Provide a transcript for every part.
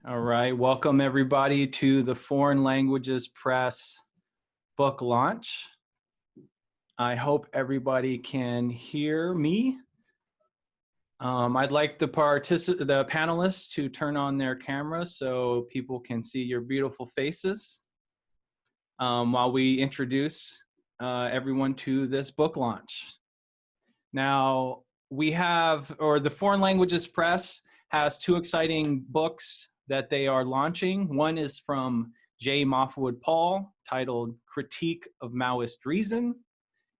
All right, welcome everybody to the Foreign Languages Press book launch. I hope everybody can hear me. I'd like the panelists to turn on their cameras so people can see your beautiful faces while we introduce everyone to this book launch. Now, the Foreign Languages Press has two exciting books that they are launching. One is from J. Moffwood Paul, titled Critique of Maoist Reason,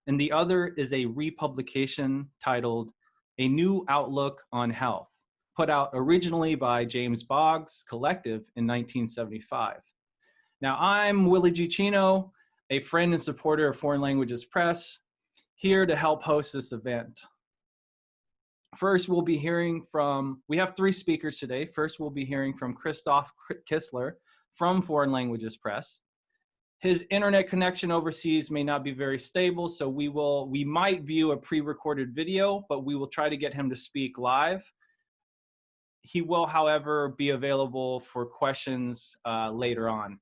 and the other is a republication titled A New Outlook on Health, put out originally by James Boggs Collective in 1975. Now, I'm Willie G. Chino, a friend and supporter of Foreign Languages Press, here to help host this event. First, we'll be hearing from, we have three speakers today. First, we'll be hearing from Christoph Kissler from Foreign Languages Press. His internet connection overseas may not be very stable, so we might view a pre-recorded video, but we will try to get him to speak live. He will, however, be available for questions later on.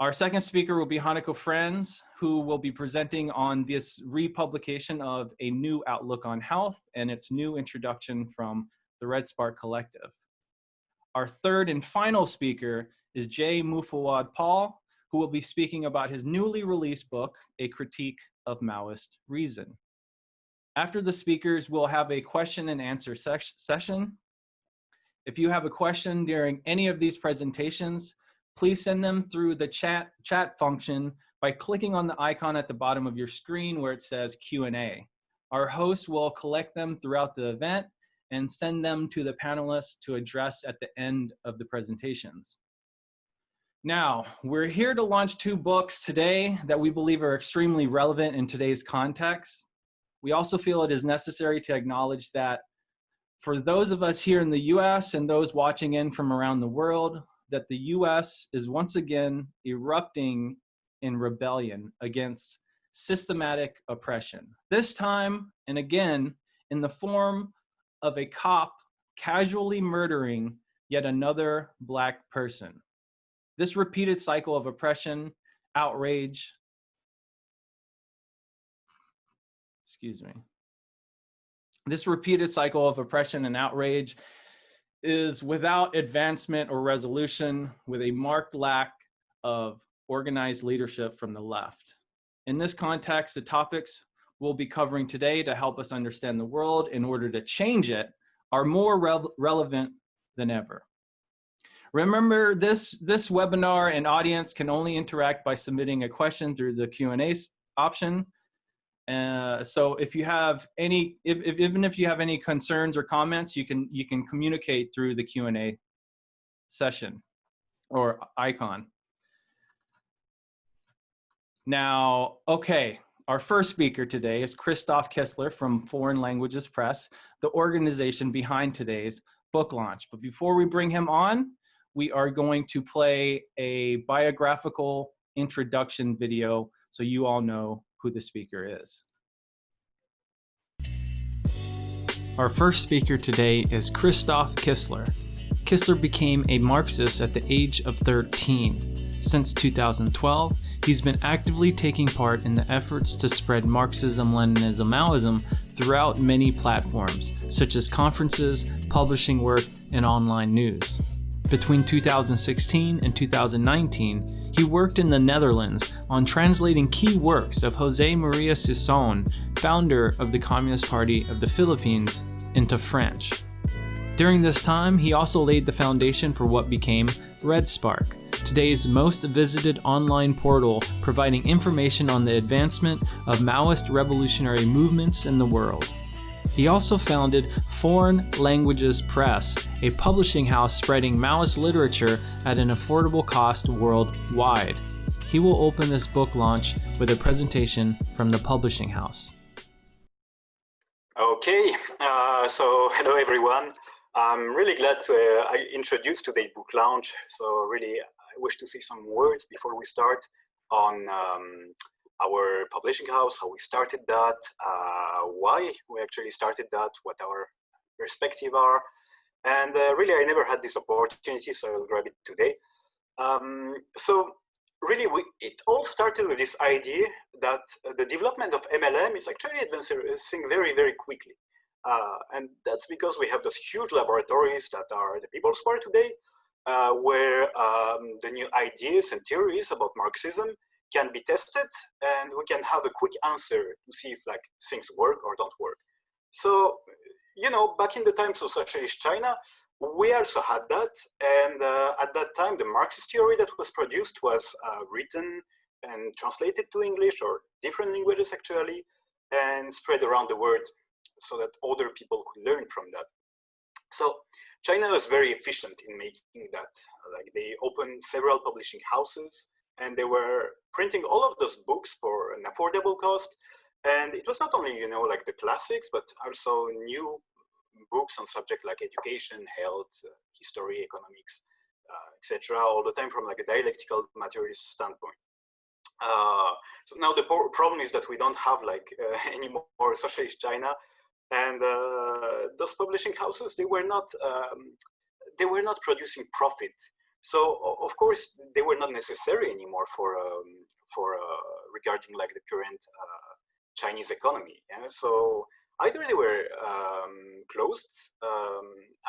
Our second speaker will be Hanako Friends, who will be presenting on this republication of A New Outlook on Health and its new introduction from the Redspark Collective. Our third and final speaker is J. Moffwood Paul, who will be speaking about his newly released book, A Critique of Maoist Reason. After the speakers, we'll have a question and answer session. If you have a question during any of these presentations, please send them through the chat function by clicking on the icon at the bottom of your screen where it says Q&A. Our host will collect them throughout the event and send them to the panelists to address at the end of the presentations. Now, we're here to launch two books today that we believe are extremely relevant in today's context. We also feel it is necessary to acknowledge that for those of us here in the US and those watching in from around the world, that the US is once again erupting in rebellion against systematic oppression. This time, and again, in the form of a cop casually murdering yet another Black person. This repeated cycle of oppression, outrage, This repeated cycle of oppression and outrage is without advancement or resolution, with a marked lack of organized leadership from the left. In this context, the topics we'll be covering today to help us understand the world in order to change it are more relevant than ever. Remember, this webinar and audience can only interact by submitting a question through the Q&A option. So if you have even if you have any concerns or comments, you can communicate through the Q&A session or icon. Now, okay, our first speaker today is Christoph Kissler from Foreign Languages Press, the organization behind today's book launch. But before we bring him on, we are going to play a biographical introduction video so you all know who the speaker is. Our first speaker today is Christoph Kissler. Kissler became a Marxist at the age of 13. Since 2012, he's been actively taking part in the efforts to spread Marxism, Leninism, Maoism throughout many platforms, such as conferences, publishing work, and online news. Between 2016 and 2019, he worked in the Netherlands on translating key works of José María Sison, founder of the Communist Party of the Philippines, into French. During this time, he also laid the foundation for what became Redspark, today's most visited online portal providing information on the advancement of Maoist revolutionary movements in the world. He also founded Foreign Languages Press, a publishing house spreading Maoist literature at an affordable cost worldwide. He will open this book launch with a presentation from the publishing house. Okay, so hello everyone. I'm really glad to introduce today's book launch. So really, I wish to say some words before we start on our publishing house, how we started that, why we actually started that, what our perspective are, And really, I never had this opportunity, so I'll grab it today. So really, it all started with this idea that the development of MLM is actually advancing very, very quickly. And that's because we have those huge laboratories that are the People's War today, where the new ideas and theories about Marxism can be tested, and we can have a quick answer to see if like things work or don't work. So, you know, back in the times of socialist China, we also had that. And at that time, the Marxist theory that was produced was written and translated to English or different languages actually, and spread around the world so that other people could learn from that. So China was very efficient in making that. Like they opened several publishing houses, and they were printing all of those books for an affordable cost. And it was not only, you know, like the classics, but also new books on subjects like education, health, history, economics, etc. All the time from like a dialectical materialist standpoint. So now the problem is that we don't have like any more socialist China, and those publishing houses, they were not producing profit. So of course they were not necessary anymore for regarding like the current Chinese economy. Yeah? So either they were closed,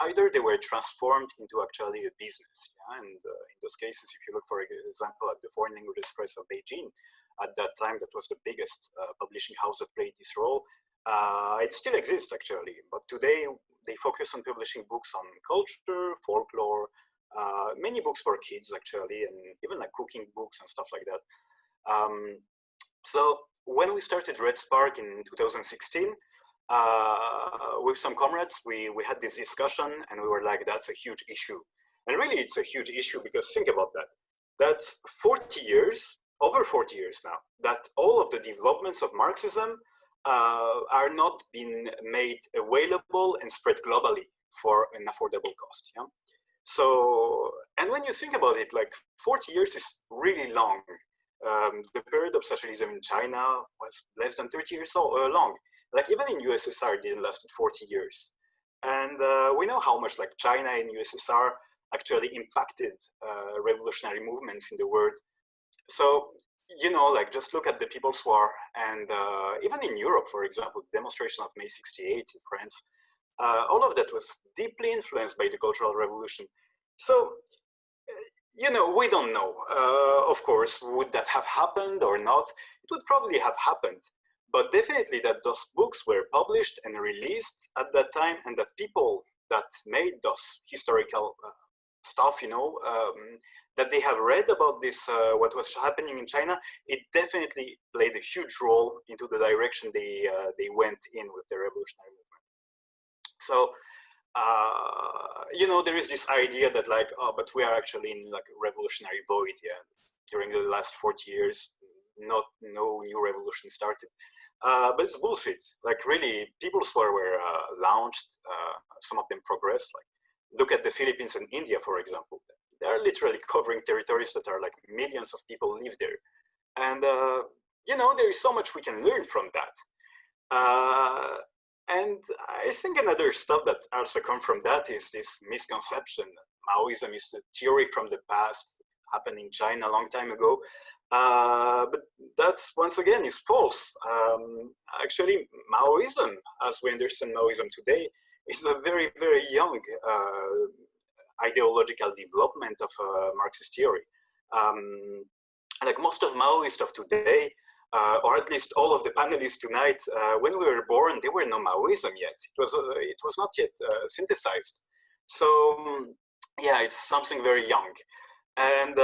either they were transformed into actually a business. Yeah? And in those cases, if you look, for example, at the Foreign Languages Press of Beijing, at that time, that was the biggest publishing house that played this role. It still exists actually, but today they focus on publishing books on culture, folklore, many books for kids actually, and even like cooking books and stuff like that. So when we started Redspark in 2016, with some comrades, we had this discussion, and we were like, that's a huge issue. And really it's a huge issue, because think about that. That's 40 years, over 40 years now, that all of the developments of Marxism are not being made available and spread globally for an affordable cost. Yeah? So, and when you think about it, like 40 years is really long. The period of socialism in China was less than 30 years long. Like even in USSR, it didn't last 40 years. And we know how much like China and USSR actually impacted revolutionary movements in the world. So, you know, like just look at the People's War, and even in Europe, for example, the demonstration of May 68 in France, all of that was deeply influenced by the Cultural Revolution. So, you know, we don't know, of course, would that have happened or not? It would probably have happened, but definitely that those books were published and released at that time, and that people that made those historical stuff, you know, that they have read about this, what was happening in China, it definitely played a huge role into the direction they went in with the revolutionary movement. So, you know, there is this idea that like, oh, but we are actually in like a revolutionary void. Yeah, during the last 40 years, no new revolution started. But it's bullshit. Like really, People's War were launched. Some of them progressed. Like, look at the Philippines and India, for example. They are literally covering territories that are like millions of people live there. And, you know, there is so much we can learn from that. And I think another stuff that also comes from that is this misconception that Maoism is a theory from the past, happened in China a long time ago. But that's, once again, is false. Actually, Maoism, as we understand Maoism today, is a very, very young ideological development of Marxist theory. Like most of Maoists of today, or at least all of the panelists tonight, when we were born, there were no Maoism yet. It was not yet synthesized. So yeah, it's something very young. And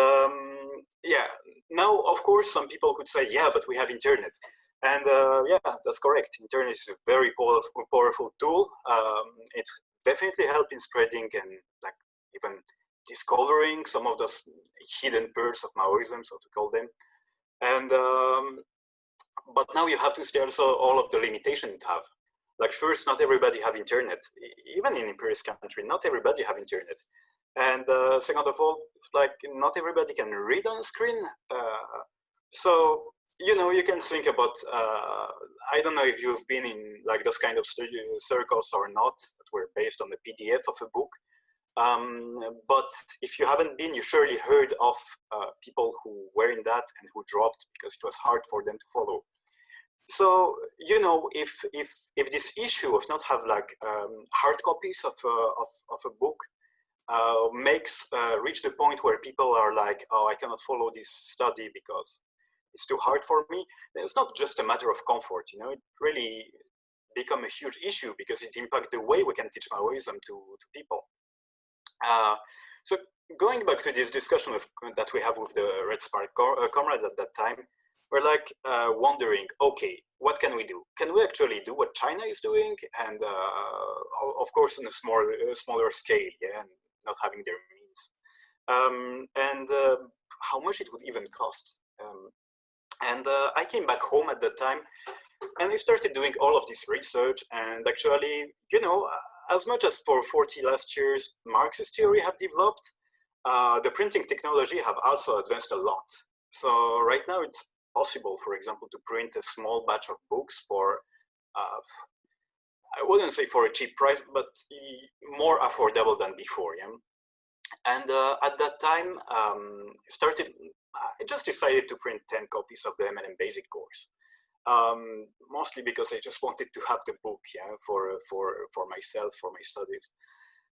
yeah, now of course some people could say, yeah, but we have internet. And yeah, that's correct. Internet is a very powerful tool. It's definitely helped in spreading and like even discovering some of those hidden pearls of Maoism, so to call them. And but now you have to see also all of the limitations it have. Like first, not everybody have internet. Even in imperialist country, not everybody have internet. And second of all, it's like not everybody can read on screen. So you know, you can think about, I don't know if you've been in like those kind of study circles or not, that were based on the PDF of a book. But if you haven't been, you surely heard of people who were in that and who dropped because it was hard for them to follow. So, you know, if this issue of not have like hard copies of a book makes reach the point where people are like, oh, I cannot follow this study because it's too hard for me, then it's not just a matter of comfort, you know, it really become a huge issue because it impacts the way we can teach Maoism to people. So going back to this discussion that we have with the Redspark comrades at that time, we're like wondering, okay, what can we do? Can we actually do what China is doing? And of course, on a smaller scale, yeah, and not having their means. And how much it would even cost. And I came back home at that time and I started doing all of this research. And actually, you know, as much as for 40 last years, Marxist theory have developed, the printing technology have also advanced a lot. So right now it's possible, for example, to print a small batch of books for, I wouldn't say for a cheap price, but more affordable than before. Yeah? And at that time, I just decided to print 10 copies of the MLM basic course. Mostly because I just wanted to have the book, yeah, for myself, for my studies.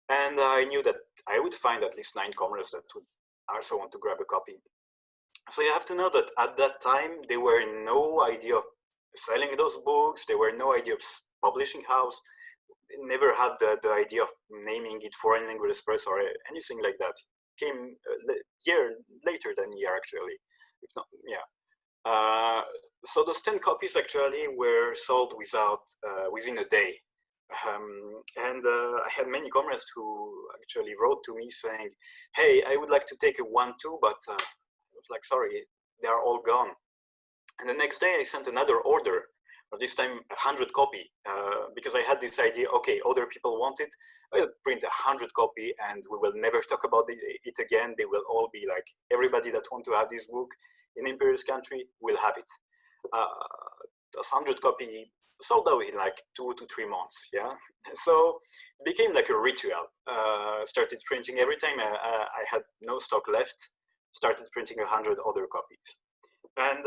And I knew that I would find at least 9 comrades that would also want to grab a copy. So you have to know that at that time, there were no idea of selling those books. There were no idea of publishing house. Never had the idea of naming it Foreign Language Press or anything like that. Came a year later than a year, actually, if not, yeah. So those 10 copies actually were sold within a day. And I had many comrades who actually wrote to me saying, hey, I would like to take a 1-2, but I was like, sorry, they are all gone. And the next day I sent another order, or this time 100 copy, because I had this idea, okay, other people want it, I'll print 100 copy and we will never talk about it again. They will all be like, everybody that want to have this book in imperialist country will have it. Those 100 copy sold out in like 2 to 3 months, yeah? So it became like a ritual. Started printing every time I had no stock left, started printing 100 other copies. And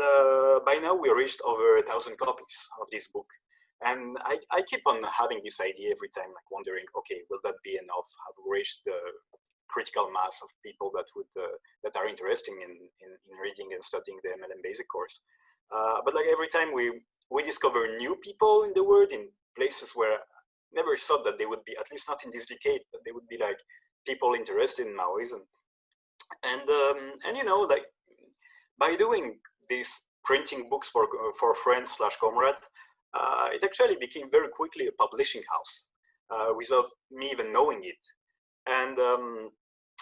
by now we reached over 1,000 copies of this book. And I keep on having this idea every time, like wondering, okay, will that be enough? Have we reached the critical mass of people that would that are interested in reading and studying the MLM basic course? But like every time we discover new people in the world, in places where I never thought that they would be, at least not in this decade, that they would be like people interested in Maoism. And you know, like by doing this printing books for friends / comrade, it actually became very quickly a publishing house without me even knowing it. And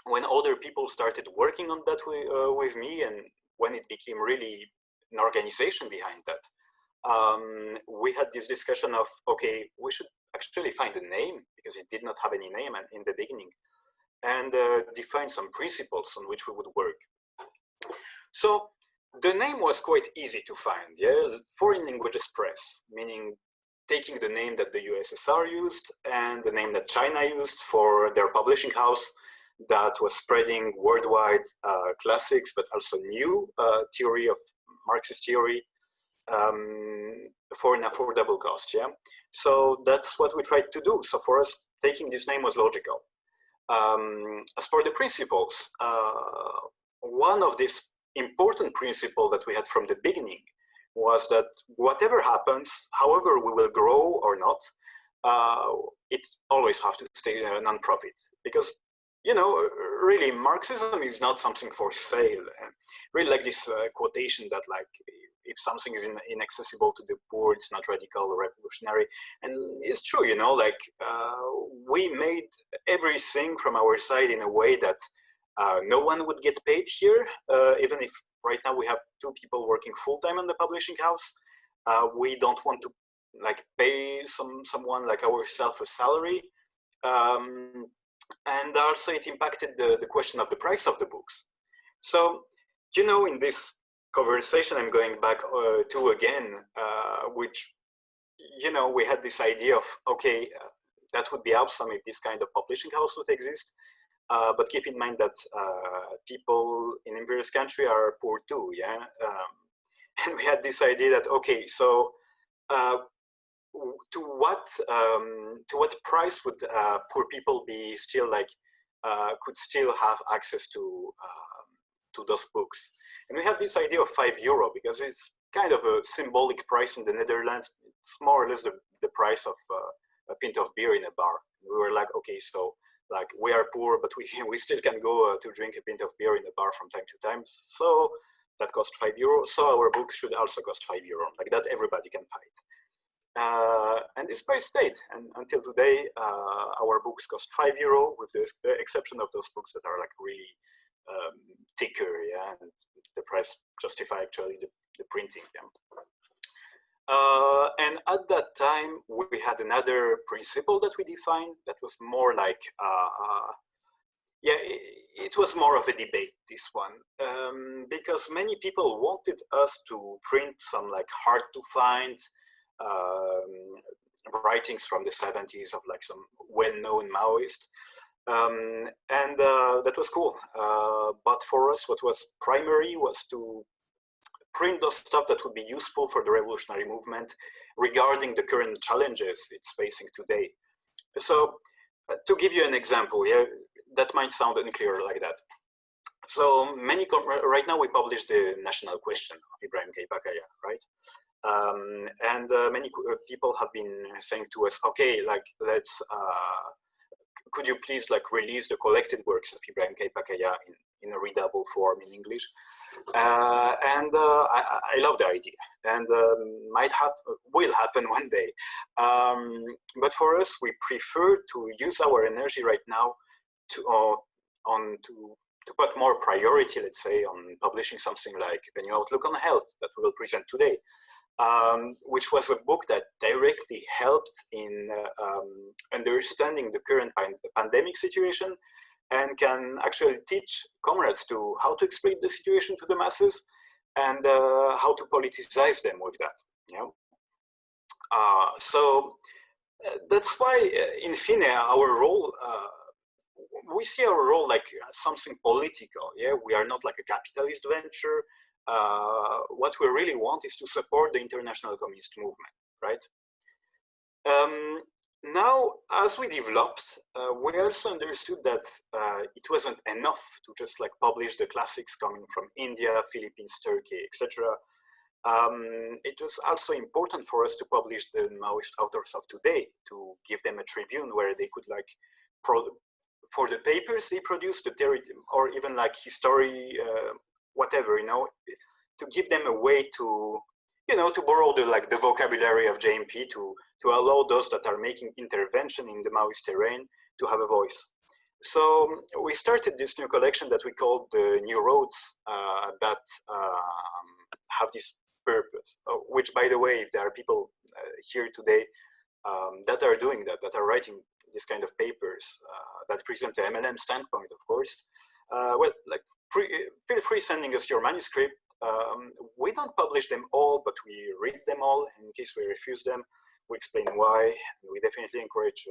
when other people started working on that with me, and when it became really an organization behind that, we had this discussion of, okay, we should actually find a name, because it did not have any name in the beginning, and define some principles on which we would work. So the name was quite easy to find, yeah? Foreign Languages Press, meaning taking the name that the USSR used and the name that China used for their publishing house that was spreading worldwide classics, but also new theory of Marxist theory for an affordable cost, yeah? So that's what we tried to do. So for us, taking this name was logical. As for the principles, one of these important principle that we had from the beginning was that whatever happens, however we will grow or not, it always have to stay a non-profit, because, you know, really Marxism is not something for sale. Really like this quotation that like, if something is inaccessible to the poor, it's not radical or revolutionary. And it's true, you know, like we made everything from our side in a way that no one would get paid here, even if right now we have 2 people working full-time on the publishing house. We don't want to like pay someone like ourselves a salary. And also it impacted the question of the price of the books. So, you know, in this conversation I'm going back to again, which, you know, we had this idea of, okay, that would be awesome if this kind of publishing house would exist. But keep in mind that people in imperialist country are poor too, yeah? And we had this idea that, okay, so to what price would poor people be still like, could still have access to those books? And we have this idea of €5 because it's kind of a symbolic price in the Netherlands. It's more or less the price of a pint of beer in a bar. We were like, okay, so like we are poor, but we still can go to drink a pint of beer in a bar from time to time. So that costs €5. So our books should also cost €5. Like that, everybody can buy it. And this price stayed. And until today, our books cost €5, with the exception of those books that are like really thicker, yeah, and the price justify actually the printing them. And at that time, we had another principle that we defined that was more like, yeah, it was more of a debate, this one, because many people wanted us to print some like hard to find writings from the 70s of like some well-known Maoist. And that was cool. But for us, what was primary was to print those stuff that would be useful for the revolutionary movement regarding the current challenges it's facing today. So to give you an example, yeah, that might sound unclear like that. So right now we publish the National Question of Ibrahim Kaypakaya, right? And many people have been saying to us, okay, like let's, could you please like release the collected works of Ibrahim Kaypakaya in a readable form in English? And I love the idea, and will happen one day. But for us, we prefer to use our energy right now to put more priority, let's say, on publishing something like A New Outlook on Health that we will present today, which was a book that directly helped in understanding the current pandemic situation and can actually teach comrades to how to explain the situation to the masses and how to politicize them with that. Yeah. So that's why, in fine, our role, we see our role like something political. Yeah, we are not like a capitalist venture. What we really want is to support the international communist movement, right? Now, as we developed, we also understood that it wasn't enough to just like publish the classics coming from India, Philippines, Turkey, etc. It was also important for us to publish the Maoist authors of today, to give them a tribune where they could like, for the papers they produced, or even like history, whatever, you know, to give them a way to, you know, to borrow the vocabulary of JMP to allow those that are making intervention in the Maoist terrain to have a voice. So we started this new collection that we called the New Roads that have this purpose, which, by the way, if there are people here today that are doing that are writing this kind of papers that present the MLM standpoint, of course, well, like feel free sending us your manuscript. We don't publish them all, but we read them all. In case we refuse them, we explain why. We definitely encourage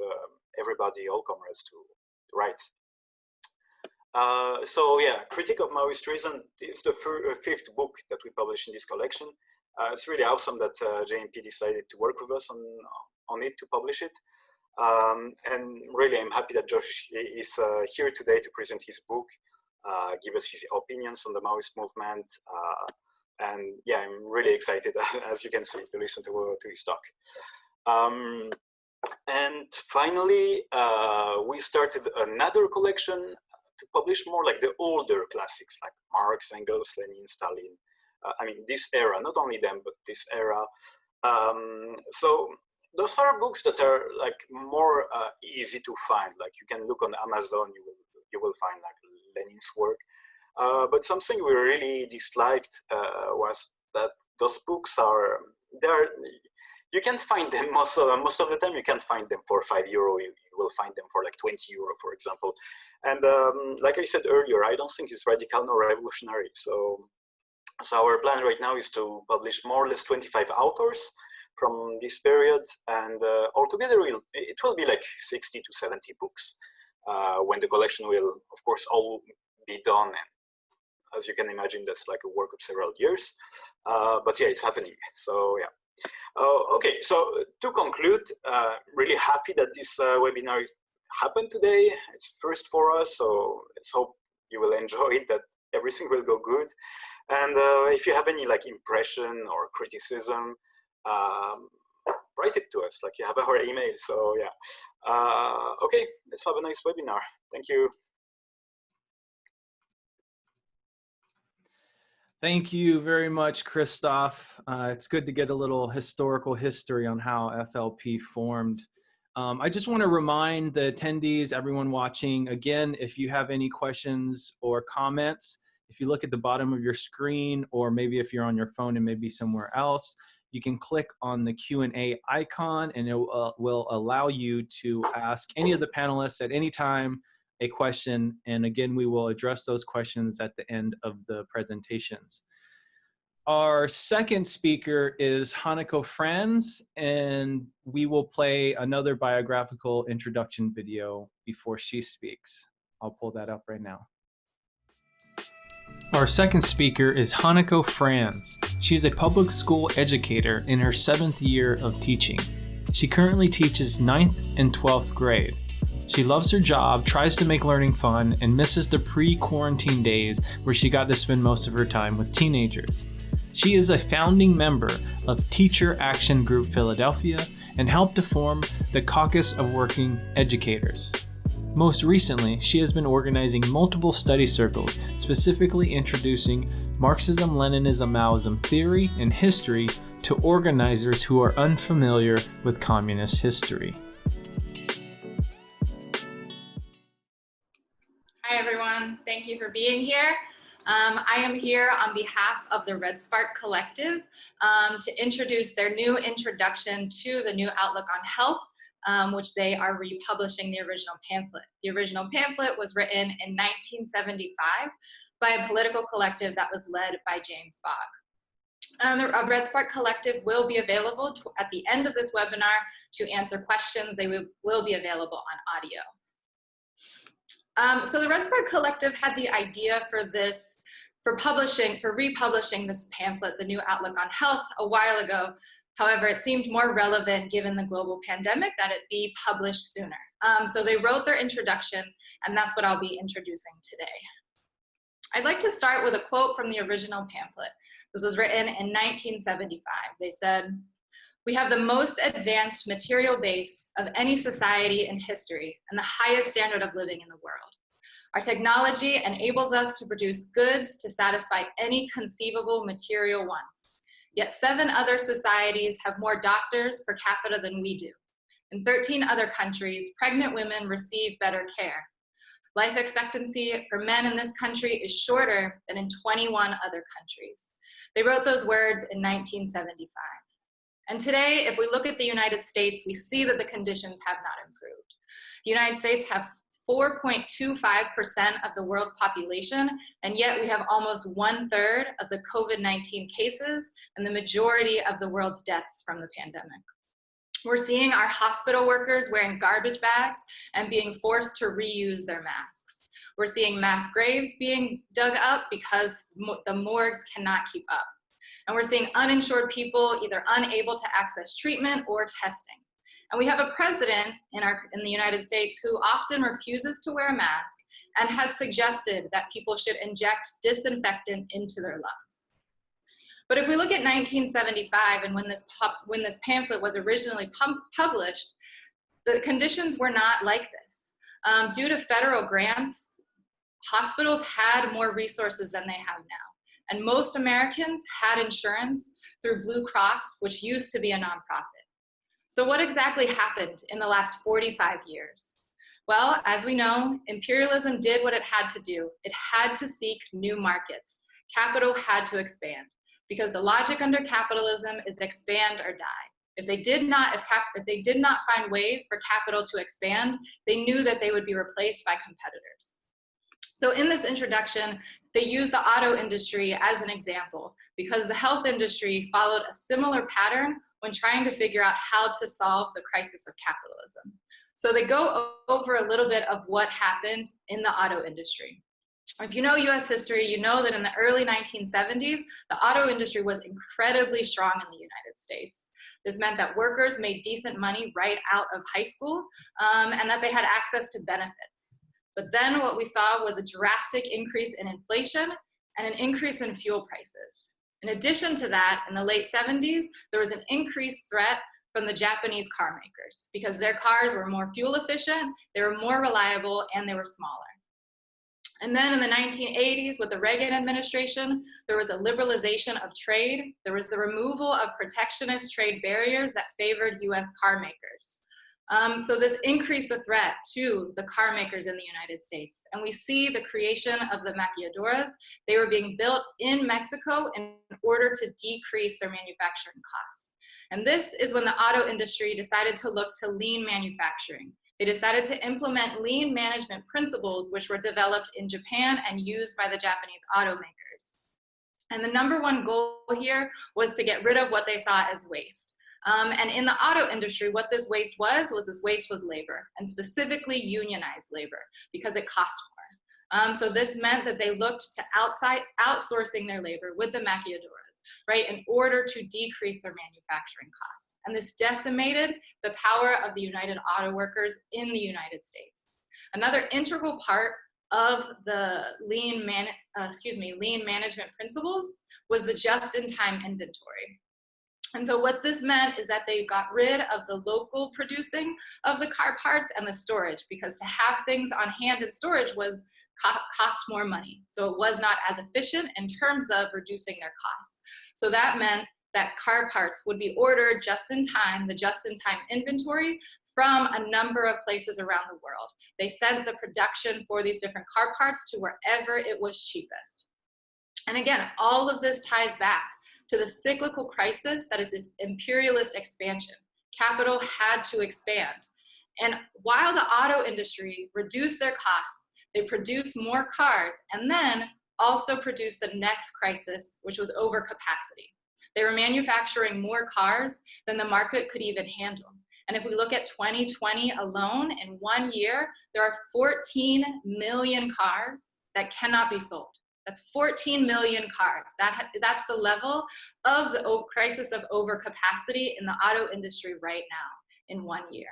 everybody, all comrades, to write. So yeah, Critique of Maoist Reason is the fifth book that we publish in this collection. It's really awesome that JMP decided to work with us on it to publish it. And really, I'm happy that Josh is here today to present his book, give us his opinions on the Maoist movement. And yeah, I'm really excited, as you can see, to listen to his talk. And finally, we started another collection to publish more like the older classics, like Marx, Engels, Lenin, Stalin. I mean, this era, not only them, but this era. So those are books that are like more easy to find. Like you can look on Amazon, you will find like Lenin's work. But something we really disliked was that those books are there. You can't find them most of the time. You can't find them for €5. You will find them for like €20, for example. And like I said earlier, I don't think it's radical nor revolutionary. So So our plan right now is to publish more or less 25 authors from this period, and altogether it will be like 60 to 70 books when the collection will, of course, all be done. And as you can imagine, that's like a work of several years. But yeah, it's happening. So yeah. Okay, so to conclude, really happy that this webinar happened today. It's first for us, so let's hope you will enjoy it, that everything will go good. And if you have any like impression or criticism, write it to us, like you have our email. So yeah, okay, let's have a nice webinar. Thank you. Thank you very much, Christoph. It's good to get a little historical history on how FLP formed. I just want to remind the attendees, everyone watching, again, if you have any questions or comments, if you look at the bottom of your screen, or maybe if you're on your phone and maybe somewhere else, you can click on the Q&A icon, and it will allow you to ask any of the panelists at any time a question, and again, we will address those questions at the end of the presentations. Our second speaker is Hanako Franz, and we will play another biographical introduction video before she speaks. I'll pull that up right now. Our second speaker is Hanako Franz. She's a public school educator in her 7th year of teaching. She currently teaches 9th and 12th grade. She loves her job, tries to make learning fun, and misses the pre-quarantine days where she got to spend most of her time with teenagers. She is a founding member of Teacher Action Group Philadelphia and helped to form the Caucus of Working Educators. Most recently, she has been organizing multiple study circles, specifically introducing Marxism, Leninism, Maoism theory and history to organizers who are unfamiliar with communist history. Hi everyone, thank you for being here. I am here on behalf of the Redspark Collective to introduce their new introduction to the new outlook on health, which they are republishing the original pamphlet. The original pamphlet was written in 1975 by a political collective that was led by James Boggs. The Redspark Collective will be available at the end of this webinar to answer questions. They will be available on audio. So the Redspark Collective had the idea for republishing this pamphlet, The New Outlook on Health, a while ago. However, it seemed more relevant given the global pandemic that it be published sooner. So they wrote their introduction, and that's what I'll be introducing today. I'd like to start with a quote from the original pamphlet. This was written in 1975. They said, "We have the most advanced material base of any society in history and the highest standard of living in the world. Our technology enables us to produce goods to satisfy any conceivable material wants. Yet 7 other societies have more doctors per capita than we do. In 13 other countries, pregnant women receive better care. Life expectancy for men in this country is shorter than in 21 other countries." They wrote those words in 1975. And today, if we look at the United States, we see that the conditions have not improved. The United States have 4.25% of the world's population, and yet we have almost 1/3 of the COVID-19 cases and the majority of the world's deaths from the pandemic. We're seeing our hospital workers wearing garbage bags and being forced to reuse their masks. We're seeing mass graves being dug up because the morgues cannot keep up. And we're seeing uninsured people either unable to access treatment or testing. And we have a president in the United States who often refuses to wear a mask and has suggested that people should inject disinfectant into their lungs. But if we look at 1975 and when this pamphlet was originally published, the conditions were not like this. Due to federal grants, hospitals had more resources than they have now. And most Americans had insurance through Blue Cross, which used to be a nonprofit. So what exactly happened in the last 45 years? Well, as we know, imperialism did what it had to do. It had to seek new markets. Capital had to expand because the logic under capitalism is expand or die. If they did not find ways for capital to expand, they knew that they would be replaced by competitors. So in this introduction, they use the auto industry as an example because the health industry followed a similar pattern when trying to figure out how to solve the crisis of capitalism. So they go over a little bit of what happened in the auto industry. If you know US history, you know that in the early 1970s, the auto industry was incredibly strong in the United States. This meant that workers made decent money right out of high school and that they had access to benefits. But then what we saw was a drastic increase in inflation and an increase in fuel prices. In addition to that, in the late 70s, there was an increased threat from the Japanese car makers because their cars were more fuel efficient, they were more reliable, and they were smaller. And then in the 1980s, with the Reagan administration, there was a liberalization of trade. There was the removal of protectionist trade barriers that favored US car makers. So this increased the threat to the car makers in the United States. And we see the creation of the maquiladoras. They were being built in Mexico in order to decrease their manufacturing costs. And this is when the auto industry decided to look to lean manufacturing. They decided to implement lean management principles, which were developed in Japan and used by the Japanese automakers. And the #1 goal here was to get rid of what they saw as waste. And in the auto industry, what this waste was labor, and specifically unionized labor, because it cost more. So this meant that they looked to outsourcing their labor with the maquiladoras, right, in order to decrease their manufacturing costs. And this decimated the power of the United Auto Workers in the United States. Another integral part of the lean management principles was the just-in-time inventory. And so what this meant is that they got rid of the local producing of the car parts and the storage, because to have things on hand in storage was cost more money. So it was not as efficient in terms of reducing their costs. So that meant that car parts would be ordered just in time, the just-in-time inventory, from a number of places around the world. They sent the production for these different car parts to wherever it was cheapest. And again, all of this ties back to the cyclical crisis that is imperialist expansion. Capital had to expand. And while the auto industry reduced their costs, they produced more cars and then also produced the next crisis, which was overcapacity. They were manufacturing more cars than the market could even handle. And if we look at 2020 alone, in 1 year, there are 14 million cars that cannot be sold. That's 14 million cars. That's the level of the crisis of overcapacity in the auto industry right now in 1 year.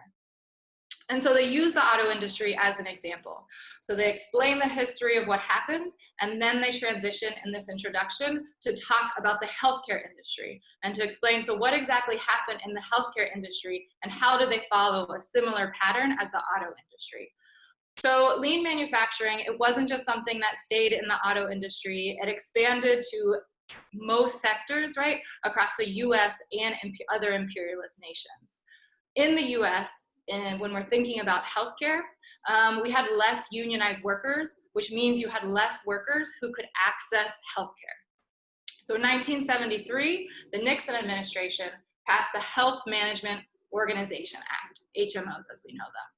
And so they use the auto industry as an example. So they explain the history of what happened, and then they transition in this introduction to talk about the healthcare industry and to explain, so what exactly happened in the healthcare industry and how do they follow a similar pattern as the auto industry. So lean manufacturing, it wasn't just something that stayed in the auto industry. It expanded to most sectors, right, across the US and other imperialist nations. In the US, and when we're thinking about healthcare, we had less unionized workers, which means you had less workers who could access healthcare. So in 1973, the Nixon administration passed the Health Management Organization Act, HMOs as we know them.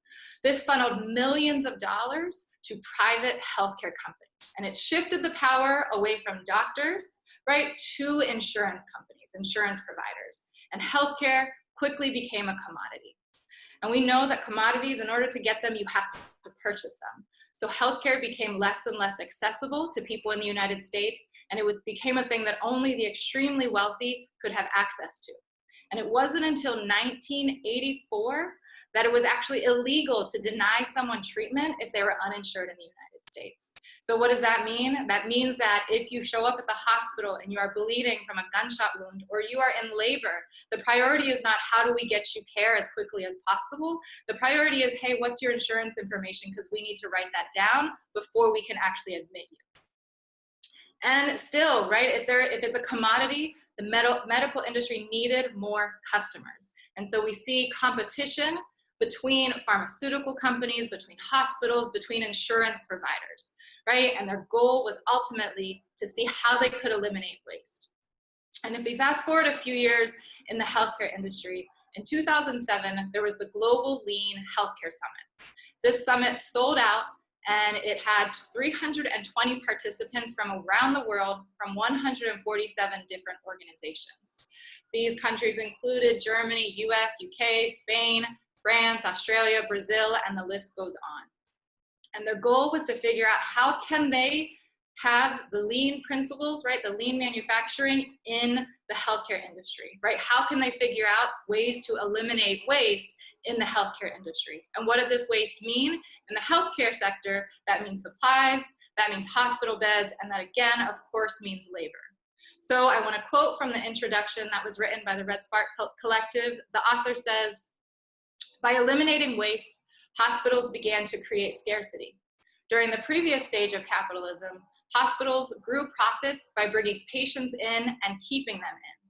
This funneled millions of dollars to private healthcare companies, and it shifted the power away from doctors, right, to insurance companies, insurance providers, and healthcare quickly became a commodity. And we know that commodities, in order to get them, you have to purchase them. So healthcare became less and less accessible to people in the United States, and it became a thing that only the extremely wealthy could have access to. And it wasn't until 1984 that it was actually illegal to deny someone treatment if they were uninsured in the United States. So what does that mean? That means that if you show up at the hospital and you are bleeding from a gunshot wound or you are in labor, the priority is not how do we get you care as quickly as possible. The priority is, hey, what's your insurance information? Because we need to write that down before we can actually admit you. And still, right, if it's a commodity, the medical industry needed more customers. And so we see competition between pharmaceutical companies, between hospitals, between insurance providers, right? And their goal was ultimately to see how they could eliminate waste. And if we fast forward a few years in the healthcare industry, in 2007, there was the Global Lean Healthcare Summit. This summit sold out, and it had 320 participants from around the world from 147 different organizations. These countries included Germany, US, UK, Spain, France, Australia, Brazil, and the list goes on. And their goal was to figure out how can they have the lean principles, right, the lean manufacturing in the healthcare industry, right? How can they figure out ways to eliminate waste in the healthcare industry? And what did this waste mean? In the healthcare sector, that means supplies, that means hospital beds, and that again, of course, means labor. So I want to quote from the introduction that was written by the Redspark Collective. The author says, "By eliminating waste, hospitals began to create scarcity. During the previous stage of capitalism, hospitals grew profits by bringing patients in and keeping them in.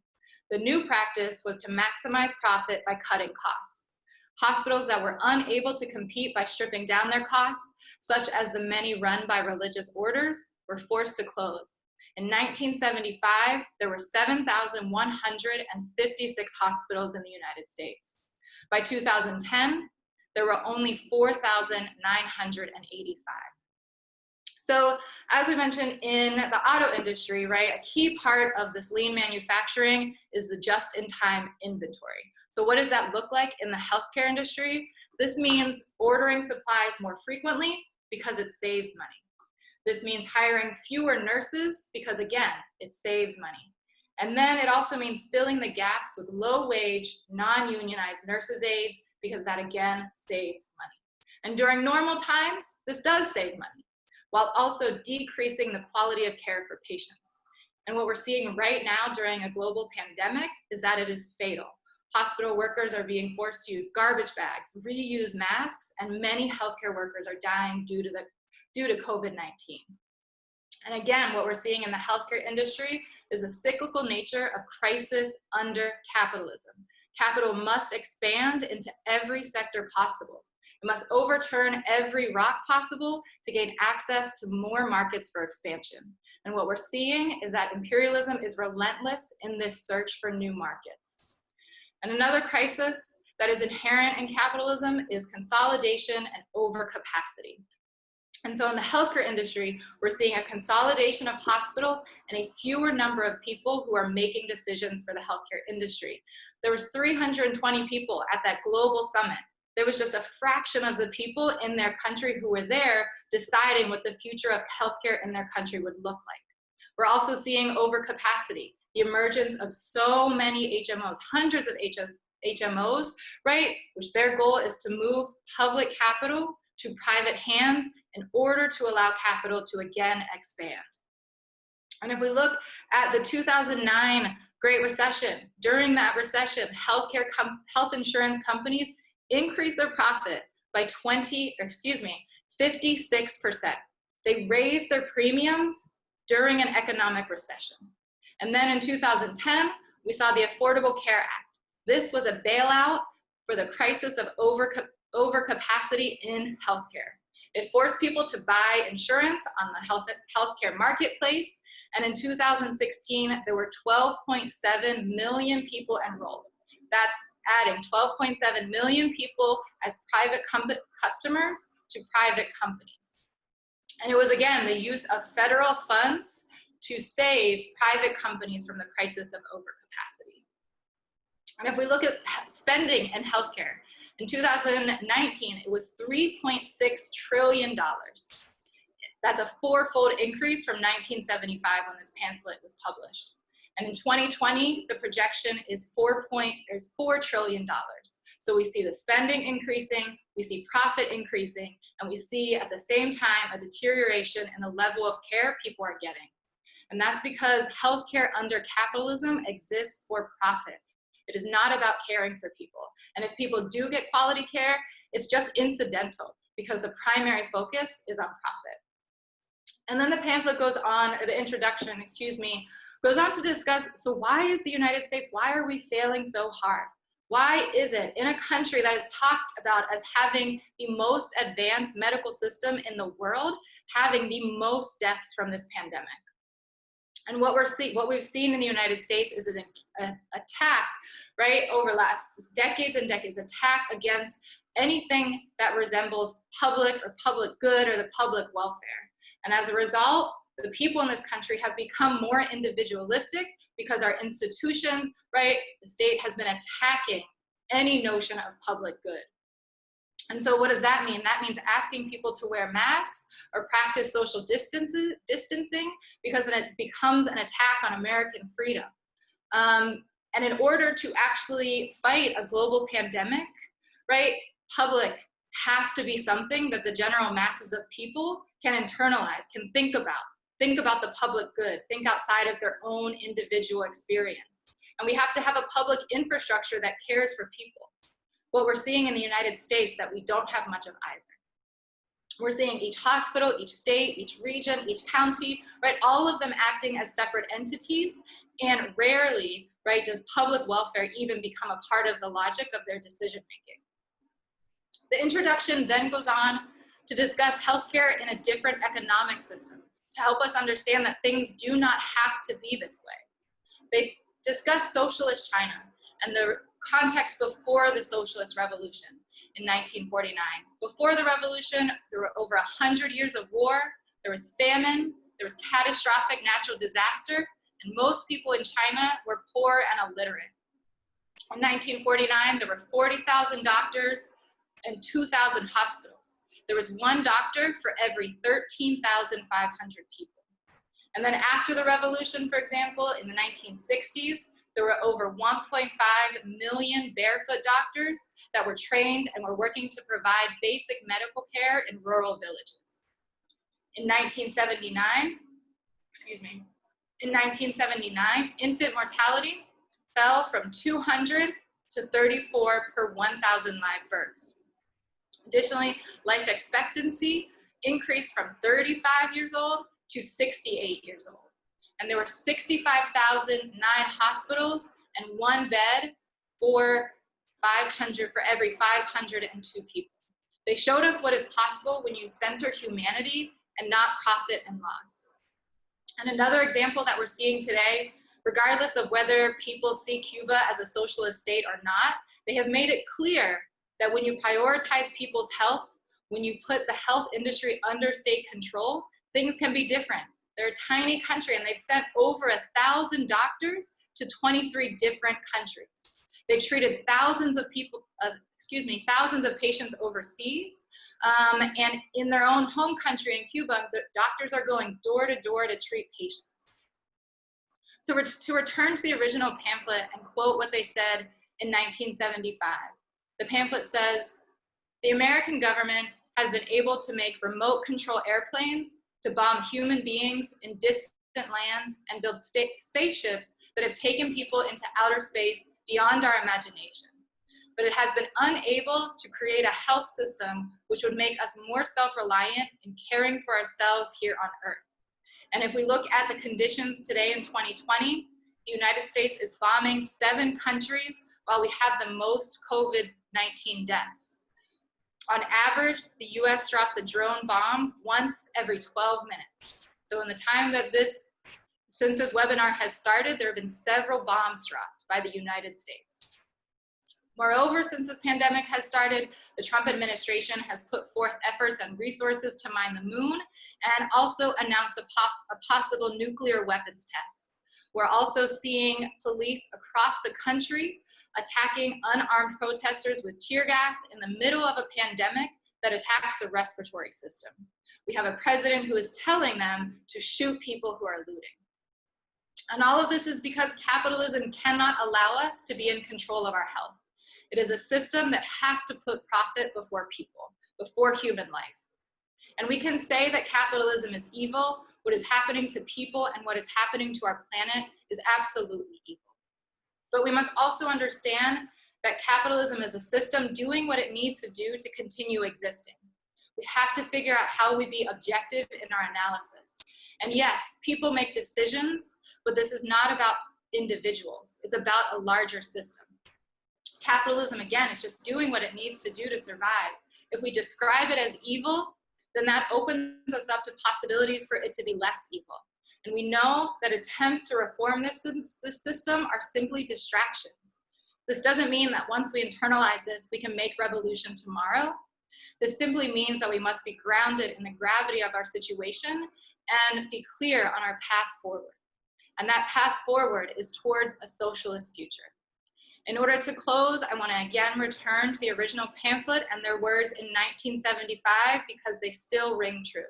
The new practice was to maximize profit by cutting costs. Hospitals that were unable to compete by stripping down their costs, such as the many run by religious orders, were forced to close. In 1975, there were 7,156 hospitals in the United States. By 2010, there were only 4,985. So as we mentioned in the auto industry, right, a key part of this lean manufacturing is the just-in-time inventory. So what does that look like in the healthcare industry? This means ordering supplies more frequently because it saves money. This means hiring fewer nurses because, again, it saves money. And then it also means filling the gaps with low-wage, non-unionized nurses' aides because that, again, saves money. And during normal times, this does save money, while also decreasing the quality of care for patients. And what we're seeing right now during a global pandemic is that it is fatal. Hospital workers are being forced to use garbage bags, reuse masks, and many healthcare workers are dying due to COVID-19. And again, what we're seeing in the healthcare industry is the cyclical nature of crisis under capitalism. Capital must expand into every sector possible. It must overturn every rock possible to gain access to more markets for expansion. And what we're seeing is that imperialism is relentless in this search for new markets. And another crisis that is inherent in capitalism is consolidation and overcapacity. And so in the healthcare industry, we're seeing a consolidation of hospitals and a fewer number of people who are making decisions for the healthcare industry. There was 320 people at that global summit. There was just a fraction of the people in their country who were there deciding what the future of healthcare in their country would look like. We're also seeing overcapacity, the emergence of so many HMOs, hundreds of HMOs, right? Which their goal is to move public capital to private hands in order to allow capital to again expand. And if we look at the 2009 Great Recession, during that recession, health insurance companies increased their profit by 56%. They raised their premiums during an economic recession. And then in 2010, we saw the Affordable Care Act. This was a bailout for the crisis of overcapacity in healthcare. It forced people to buy insurance on the healthcare marketplace. And in 2016, there were 12.7 million people enrolled. That's adding 12.7 million people as private customers to private companies. And it was, again, the use of federal funds to save private companies from the crisis of overcapacity. And if we look at spending in healthcare, in 2019, it was $3.6 trillion. That's a fourfold increase from 1975 when this pamphlet was published. And in 2020, the projection is $4 trillion. So we see the spending increasing, we see profit increasing, and we see at the same time a deterioration in the level of care people are getting. And that's because healthcare under capitalism exists for profit. It is not about caring for people. And if people do get quality care, it's just incidental because the primary focus is on profit. And then the pamphlet goes on, or the introduction, goes on to discuss, so why is the United States, why are we failing so hard? Why is it in a country that is talked about as having the most advanced medical system in the world, having the most deaths from this pandemic? And what we've seen in the United States is an attack, right, over last decades and decades, attack against anything that resembles public or public good or the public welfare. And as a result, the people in this country have become more individualistic because our institutions, right, the state has been attacking any notion of public good. And so what does that mean? That means asking people to wear masks or practice social distancing because it becomes an attack on American freedom. And in order to actually fight a global pandemic, right, public has to be something that the general masses of people can internalize, can think about the public good, think outside of their own individual experience. And we have to have a public infrastructure that cares for people. What we're seeing in the United States that we don't have much of either. We're seeing each hospital, each state, each region, each county, right, all of them acting as separate entities, and rarely, right, does public welfare even become a part of the logic of their decision making. The introduction then goes on to discuss healthcare in a different economic system, to help us understand that things do not have to be this way. They discuss socialist China and the context before the socialist revolution in 1949. Before the revolution, there were over 100 years of war, there was famine, there was catastrophic natural disaster, and most people in China were poor and illiterate. In 1949, there were 40,000 doctors and 2,000 hospitals. There was one doctor for every 13,500 people. And then after the revolution, for example, in the 1960s, there were over 1.5 million barefoot doctors that were trained and were working to provide basic medical care in rural villages. In 1979, infant mortality fell from 200 to 34 per 1,000 live births. Additionally, life expectancy increased from 35 years old to 68 years old. And there were 65,009 hospitals and one bed for every 502 people. They showed us what is possible when you center humanity and not profit and loss. And another example that we're seeing today, regardless of whether people see Cuba as a socialist state or not, they have made it clear that when you prioritize people's health, when you put the health industry under state control, things can be different. They're a tiny country and they've sent over 1,000 doctors to 23 different countries. They've treated thousands of patients overseas. And in their own home country in Cuba, the doctors are going door to door to treat patients. So to return to the original pamphlet and quote what they said in 1975, the pamphlet says, "The American government has been able to make remote control airplanes to bomb human beings in distant lands and build spaceships that have taken people into outer space beyond our imagination. But it has been unable to create a health system which would make us more self-reliant in caring for ourselves here on Earth." And if we look at the conditions today in 2020, the United States is bombing 7 countries while we have the most COVID-19 deaths. On average, the US drops a drone bomb once every 12 minutes. So in the time that since this webinar has started, there have been several bombs dropped by the United States. Moreover, since this pandemic has started, the Trump administration has put forth efforts and resources to mine the moon and also announced a possible nuclear weapons test. We're also seeing police across the country attacking unarmed protesters with tear gas in the middle of a pandemic that attacks the respiratory system. We have a president who is telling them to shoot people who are looting. And all of this is because capitalism cannot allow us to be in control of our health. It is a system that has to put profit before people, before human life. And we can say that capitalism is evil. What is happening to people and what is happening to our planet is absolutely evil. But we must also understand that capitalism is a system doing what it needs to do to continue existing. We have to figure out how we be objective in our analysis. And yes, people make decisions, but this is not about individuals. It's about a larger system. Capitalism, again, is just doing what it needs to do to survive. If we describe it as evil, then that opens us up to possibilities for it to be less evil. And we know that attempts to reform this system are simply distractions. This doesn't mean that once we internalize this, we can make revolution tomorrow. This simply means that we must be grounded in the gravity of our situation and be clear on our path forward. And that path forward is towards a socialist future. In order to close, I want to again return to the original pamphlet and their words in 1975 because they still ring true.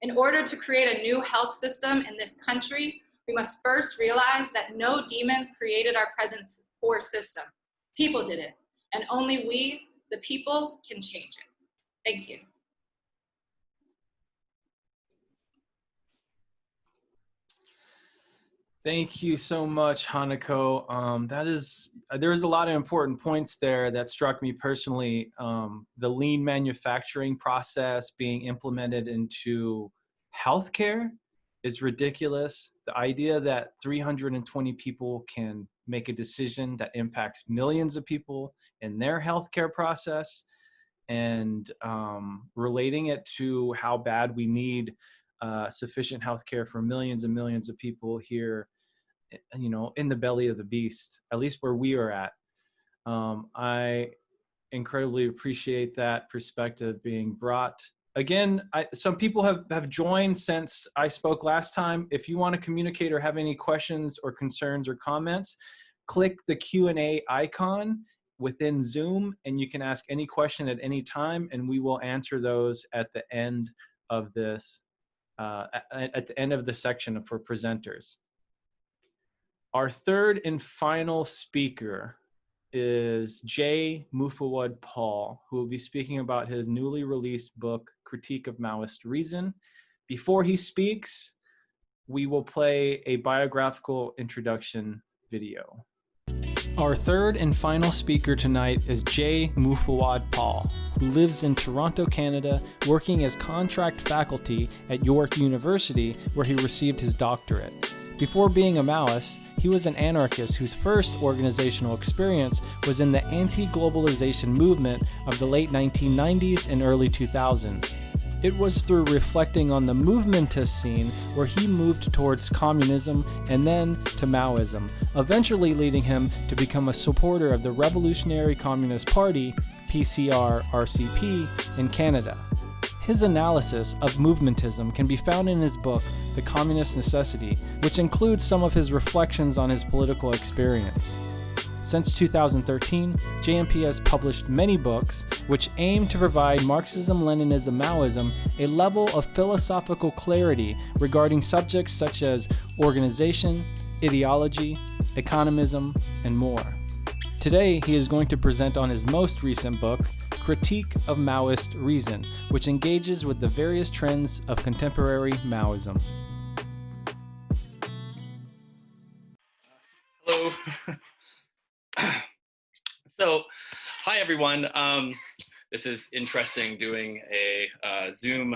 In order to create a new health system in this country, we must first realize that no demons created our present poor system. People did it, and only we, the people, can change it. Thank you. Thank you so much, Hanako. There's a lot of important points there that struck me personally. The lean manufacturing process being implemented into healthcare is ridiculous. The idea that 320 people can make a decision that impacts millions of people in their healthcare process, and relating it to how bad we need sufficient healthcare for millions and millions of people here, you know, in the belly of the beast, at least where we are at. I incredibly appreciate that perspective being brought. Again, some people have joined since I spoke last time. If you want to communicate or have any questions or concerns or comments, click the Q&A icon within Zoom, and you can ask any question at any time, and we will answer those at the end of this, at the end of the section for presenters. Our third and final speaker is J. Mufawad Paul, who will be speaking about his newly released book, Critique of Maoist Reason. Before he speaks, we will play a biographical introduction video. Our third and final speaker tonight is J. Mufawad Paul, who lives in Toronto, Canada, working as contract faculty at York University, where he received his doctorate. Before being a Maoist, he was an anarchist whose first organizational experience was in the anti-globalization movement of the late 1990s and early 2000s. It was through reflecting on the movementist scene where he moved towards communism and then to Maoism, eventually leading him to become a supporter of the Revolutionary Communist Party, PCR-RCP, in Canada. His analysis of movementism can be found in his book, The Communist Necessity, which includes some of his reflections on his political experience. Since 2013, JMP has published many books which aim to provide Marxism-Leninism Maoism a level of philosophical clarity regarding subjects such as organization, ideology, economism, and more. Today, he is going to present on his most recent book, Critique of Maoist Reason, which engages with the various trends of contemporary Maoism. Hello. So, hi everyone. This is interesting doing a Zoom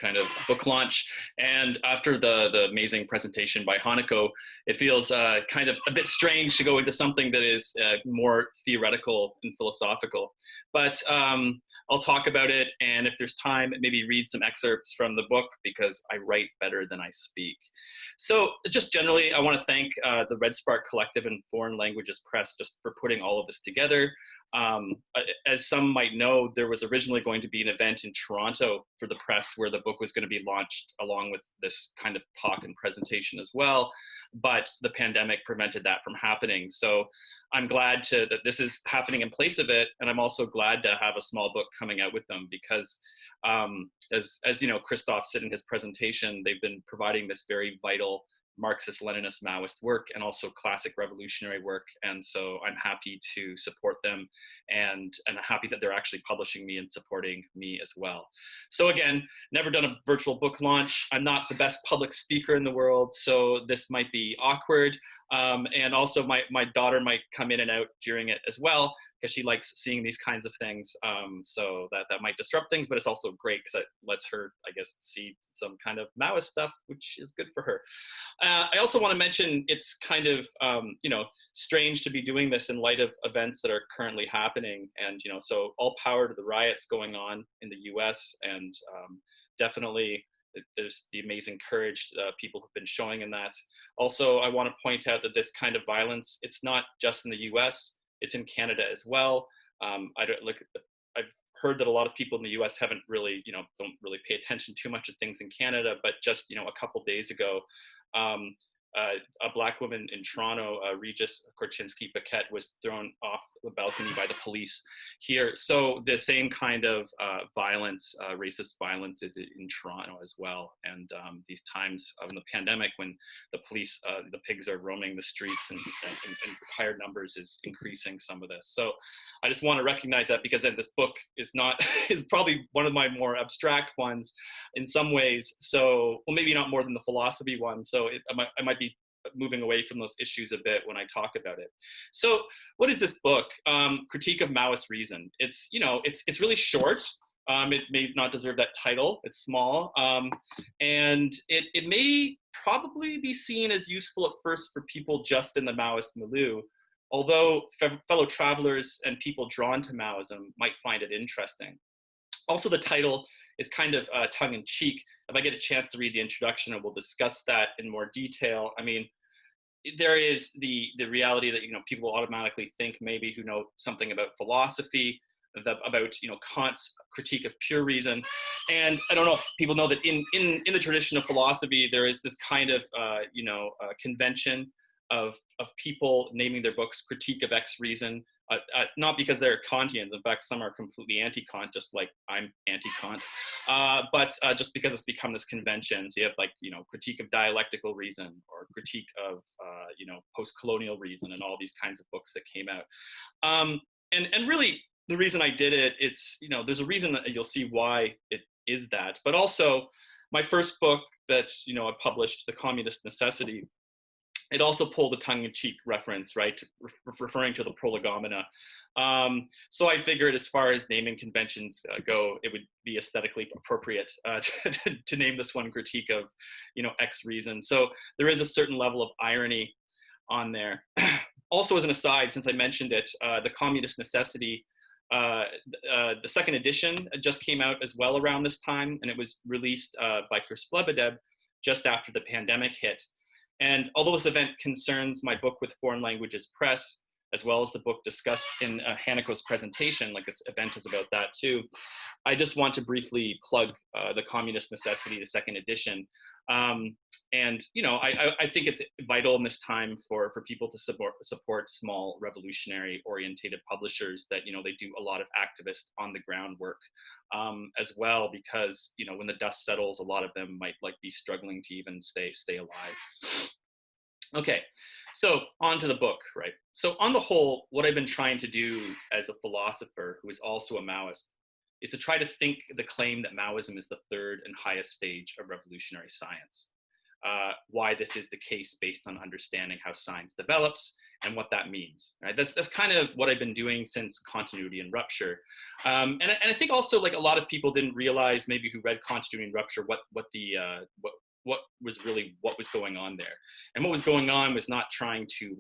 kind of book launch. And after the amazing presentation by Hanako, it feels kind of a bit strange to go into something that is more theoretical and philosophical. But I'll talk about it, and if there's time, maybe read some excerpts from the book, because I write better than I speak. So just generally, I want to thank the Redspark Collective and Foreign Languages Press just for putting all of this together. As some might know, there was originally going to be an event in Toronto for the press where the book was going to be launched along with this kind of talk and presentation as well, but the pandemic prevented that from happening. So I'm glad that this is happening in place of it, and I'm also glad to have a small book coming out with them because as you know, Christoph said in his presentation, they've been providing this very vital Marxist-Leninist Maoist work and also classic revolutionary work. And so I'm happy to support them and happy that they're actually publishing me and supporting me as well. So again, never done a virtual book launch. I'm not the best public speaker in the world, so this might be awkward. And also my daughter might come in and out during it as well, because she likes seeing these kinds of things. So that might disrupt things, but it's also great because it lets her, I guess, see some kind of Maoist stuff, which is good for her. I also want to mention it's kind of, you know, strange to be doing this in light of events that are currently happening. And, you know, so all power to the riots going on in the US, and definitely there's the amazing courage people have been showing in that. Also, I want to point out that this kind of violence, it's not just in the US, it's in Canada as well. I've heard that a lot of people in the US haven't really, don't really pay attention too much to things in Canada, but just, a couple days ago, a Black woman in Toronto, Regis Korchinski-Paquette, was thrown off the balcony by the police here. So the same kind of violence, racist violence, is in Toronto as well. And these times of the pandemic, when the police, the pigs are roaming the streets and higher numbers, is increasing some of this. So I just want to recognize that, because then this book is probably one of my more abstract ones in some ways. So, well, maybe not more than the philosophy one. So I might be moving away from those issues a bit when I talk about it. So what is this book? Critique of Maoist Reason. It's, it's really short. It may not deserve that title. It's small. And it may probably be seen as useful at first for people just in the Maoist milieu, although fellow travelers and people drawn to Maoism might find it interesting. Also, the title is kind of tongue-in-cheek. If I get a chance to read the introduction, and we'll discuss that in more detail. I mean, there is the reality that people automatically think, maybe who know something about philosophy, about Kant's critique of pure reason. And I don't know if people know that in the tradition of philosophy, there is this kind of convention of people naming their books Critique of X Reason. Not because they're Kantians. In fact, some are completely anti-Kant, just like I'm anti-Kant. But just because it's become this convention. So you have Critique of Dialectical Reason, or Critique of Post-Colonial Reason, and all these kinds of books that came out. And really, the reason I did it, it's there's a reason that you'll see why it is that. But also, my first book that I published, The Communist Necessity, it also pulled a tongue-in-cheek reference, right, referring to the prolegomena. So I figured, as far as naming conventions go, it would be aesthetically appropriate to name this one Critique of, X Reason. So there is a certain level of irony on there. Also, as an aside, since I mentioned it, The Communist Necessity, the second edition just came out as well around this time, and it was released by Lebedev just after the pandemic hit. And although this event concerns my book with Foreign Languages Press, as well as the book discussed in Haneko's presentation, like this event is about that too, I just want to briefly plug The Communist Necessity, the second edition. And I think it's vital in this time for people to support small revolutionary orientated publishers that they do a lot of activist on the ground work as well, because when the dust settles, a lot of them might be struggling to even stay alive. Okay, so on to the book, right? So on the whole, what I've been trying to do as a philosopher who is also a Maoist is to try to think the claim that Maoism is the third and highest stage of revolutionary science. Why this is the case based on understanding how science develops and what that means. Right? That's kind of what I've been doing since Continuity and Rupture. And I think also, like, a lot of people didn't realize, maybe who read Continuity and Rupture, what was going on there. And what was going on was not trying to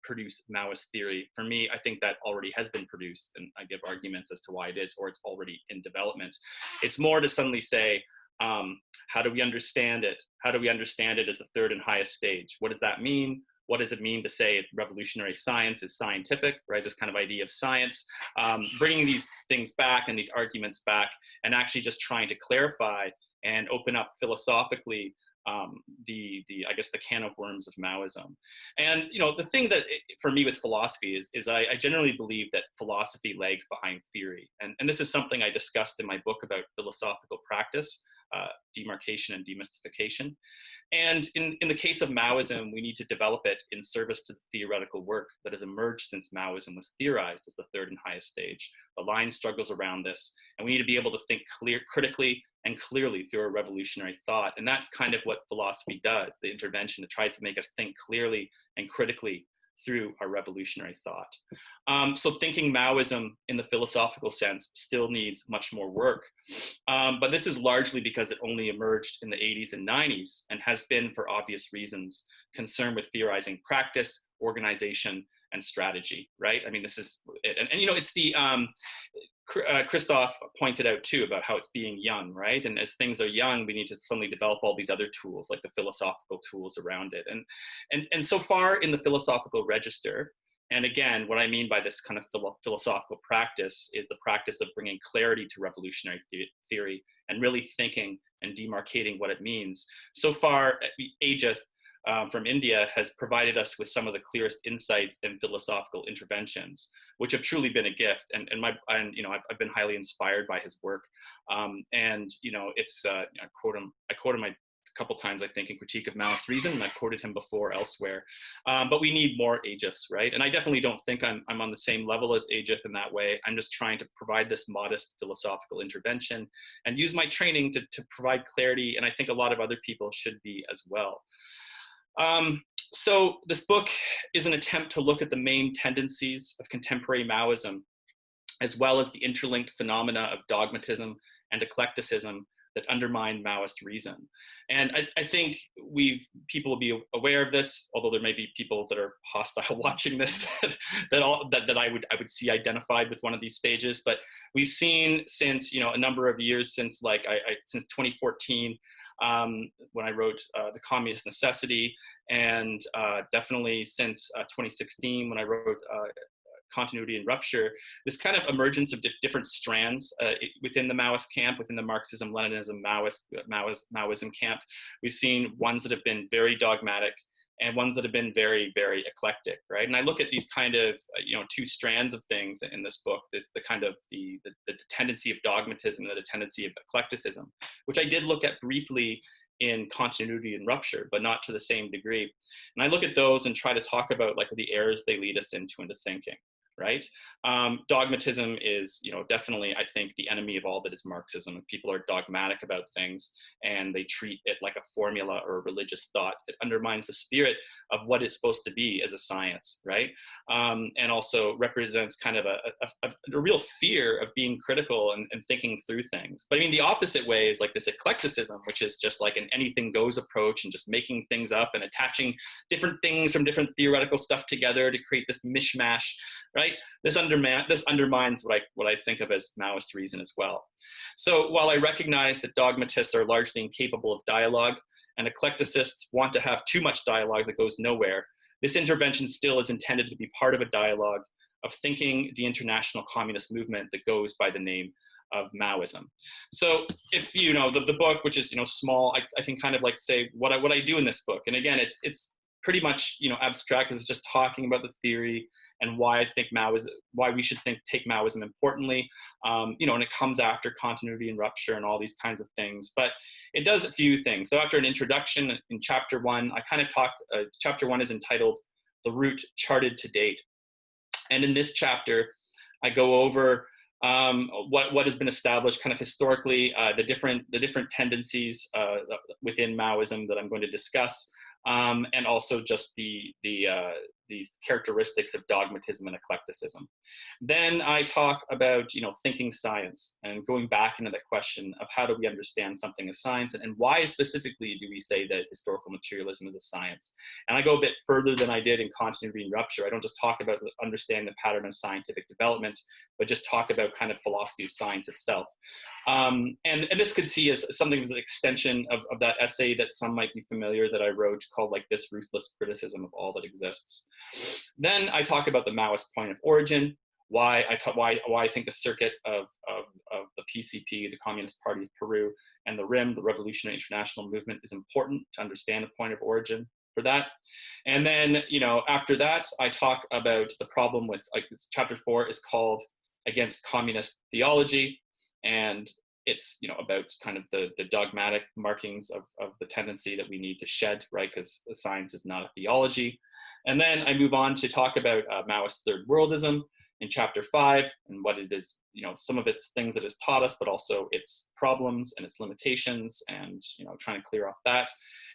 produce Maoist theory. For me, I think that already has been produced, and I give arguments as to why it is, or it's already in development. It's more to suddenly say, how do we understand it? How do we understand it as the third and highest stage? What does that mean? What does it mean to say revolutionary science is scientific, right? This kind of idea of science, bringing these things back and these arguments back, and actually just trying to clarify and open up philosophically I guess the can of worms of Maoism. And the thing that for me with philosophy is I generally believe that philosophy lags behind theory, and this is something I discussed in my book about philosophical practice, demarcation and demystification. And in the case of Maoism, we need to develop it in service to the theoretical work that has emerged since Maoism was theorized as the third and highest stage. The line struggles around this, and we need to be able to think critically and clearly through a revolutionary thought. And that's kind of what philosophy does, the intervention. It tries to make us think clearly and critically through our revolutionary thought. So thinking Maoism in the philosophical sense still needs much more work. But this is largely because it only emerged in the 80s and 90s and has been, for obvious reasons, concerned with theorizing practice, organization, and strategy, right? I mean, this is, and you know, it's the, Christoph pointed out too about how it's being young, right? And as things are young, we need to suddenly develop all these other tools, like the philosophical tools around it. And so far in the philosophical register, and again, what I mean by this kind of philosophical practice is the practice of bringing clarity to revolutionary theory and really thinking and demarcating what it means. So far, Ajith from India has provided us with some of the clearest insights and philosophical interventions, which have truly been a gift. And you know, I've been highly inspired by his work. And you know, it's I quote him a couple times, I think, in Critique of Maoist Reason, and I've quoted him before elsewhere. But we need more Ajiths, right? And I definitely don't think I'm on the same level as Ajith in that way. I'm just trying to provide this modest philosophical intervention and use my training to provide clarity, and I think a lot of other people should be as well. So this book is an attempt to look at the main tendencies of contemporary Maoism, as well as the interlinked phenomena of dogmatism and eclecticism that undermine Maoist reason. And I think people will be aware of this, although there may be people that are hostile watching this that I would see identified with one of these stages. But we've seen since, you know, a number of years, since like since 2014, when I wrote The Communist Necessity, and definitely since 2016 when I wrote Continuity and Rupture, this kind of emergence of different strands within the Maoist camp, within the Marxism, Leninism, Maoism camp. We've seen ones that have been very dogmatic and ones that have been very, very eclectic, right? And I look at these kind of, you know, two strands of things in this book, the kind of the tendency of dogmatism and the tendency of eclecticism, which I did look at briefly in Continuity and Rupture, but not to the same degree. And I look at those and try to talk about like the errors they lead us into thinking, right? Dogmatism is, you know, definitely, I think, the enemy of all that is Marxism. If people are dogmatic about things and they treat it like a formula or a religious thought, it undermines the spirit of what it's supposed to be as a science, right? And also represents kind of a real fear of being critical and thinking through things. But I mean, the opposite way is like this eclecticism, which is just like an anything goes approach and just making things up and attaching different things from different theoretical stuff together to create this mishmash, right? This undermines what I think of as Maoist reason as well. So while I recognize that dogmatists are largely incapable of dialogue and eclecticists want to have too much dialogue that goes nowhere, this intervention still is intended to be part of a dialogue of thinking the international communist movement that goes by the name of Maoism. So if you know the book, which is, you know, small, I can kind of like say what I do in this book. And again, it's pretty much, you know, abstract. It's just talking about the theory and why I think why we should take Maoism importantly, you know, and it comes after Continuity and Rupture and all these kinds of things. But it does a few things. So after an introduction in chapter 1, I kind of talk. Chapter 1 is entitled "The Route Charted to Date," and in this chapter, I go over what has been established kind of historically, the different tendencies within Maoism that I'm going to discuss, and also just these characteristics of dogmatism and eclecticism. Then I talk about, you know, thinking science and going back into the question of how do we understand something as science, and why specifically do we say that historical materialism is a science. And I go a bit further than I did in Continuity and Rupture. I don't just talk about understanding the pattern of scientific development, but just talk about kind of philosophy of science itself. And this could see as something as an extension of that essay that some might be familiar that I wrote called like This Ruthless Criticism of All That Exists. Then I talk about the Maoist point of origin, why I think the circuit of the PCP, the Communist Party of Peru, and the RIM, the Revolutionary International Movement, is important to understand the point of origin for that. And then, you know, after that, I talk about the problem with, like, chapter 4 is called Against Communist Theology, and it's, you know, about kind of the dogmatic markings of the tendency that we need to shed, right? Because science is not a theology. And then I move on to talk about Maoist third worldism in chapter 5 and what it is, you know, some of its things that it's taught us, but also its problems and its limitations, and, you know, trying to clear off that.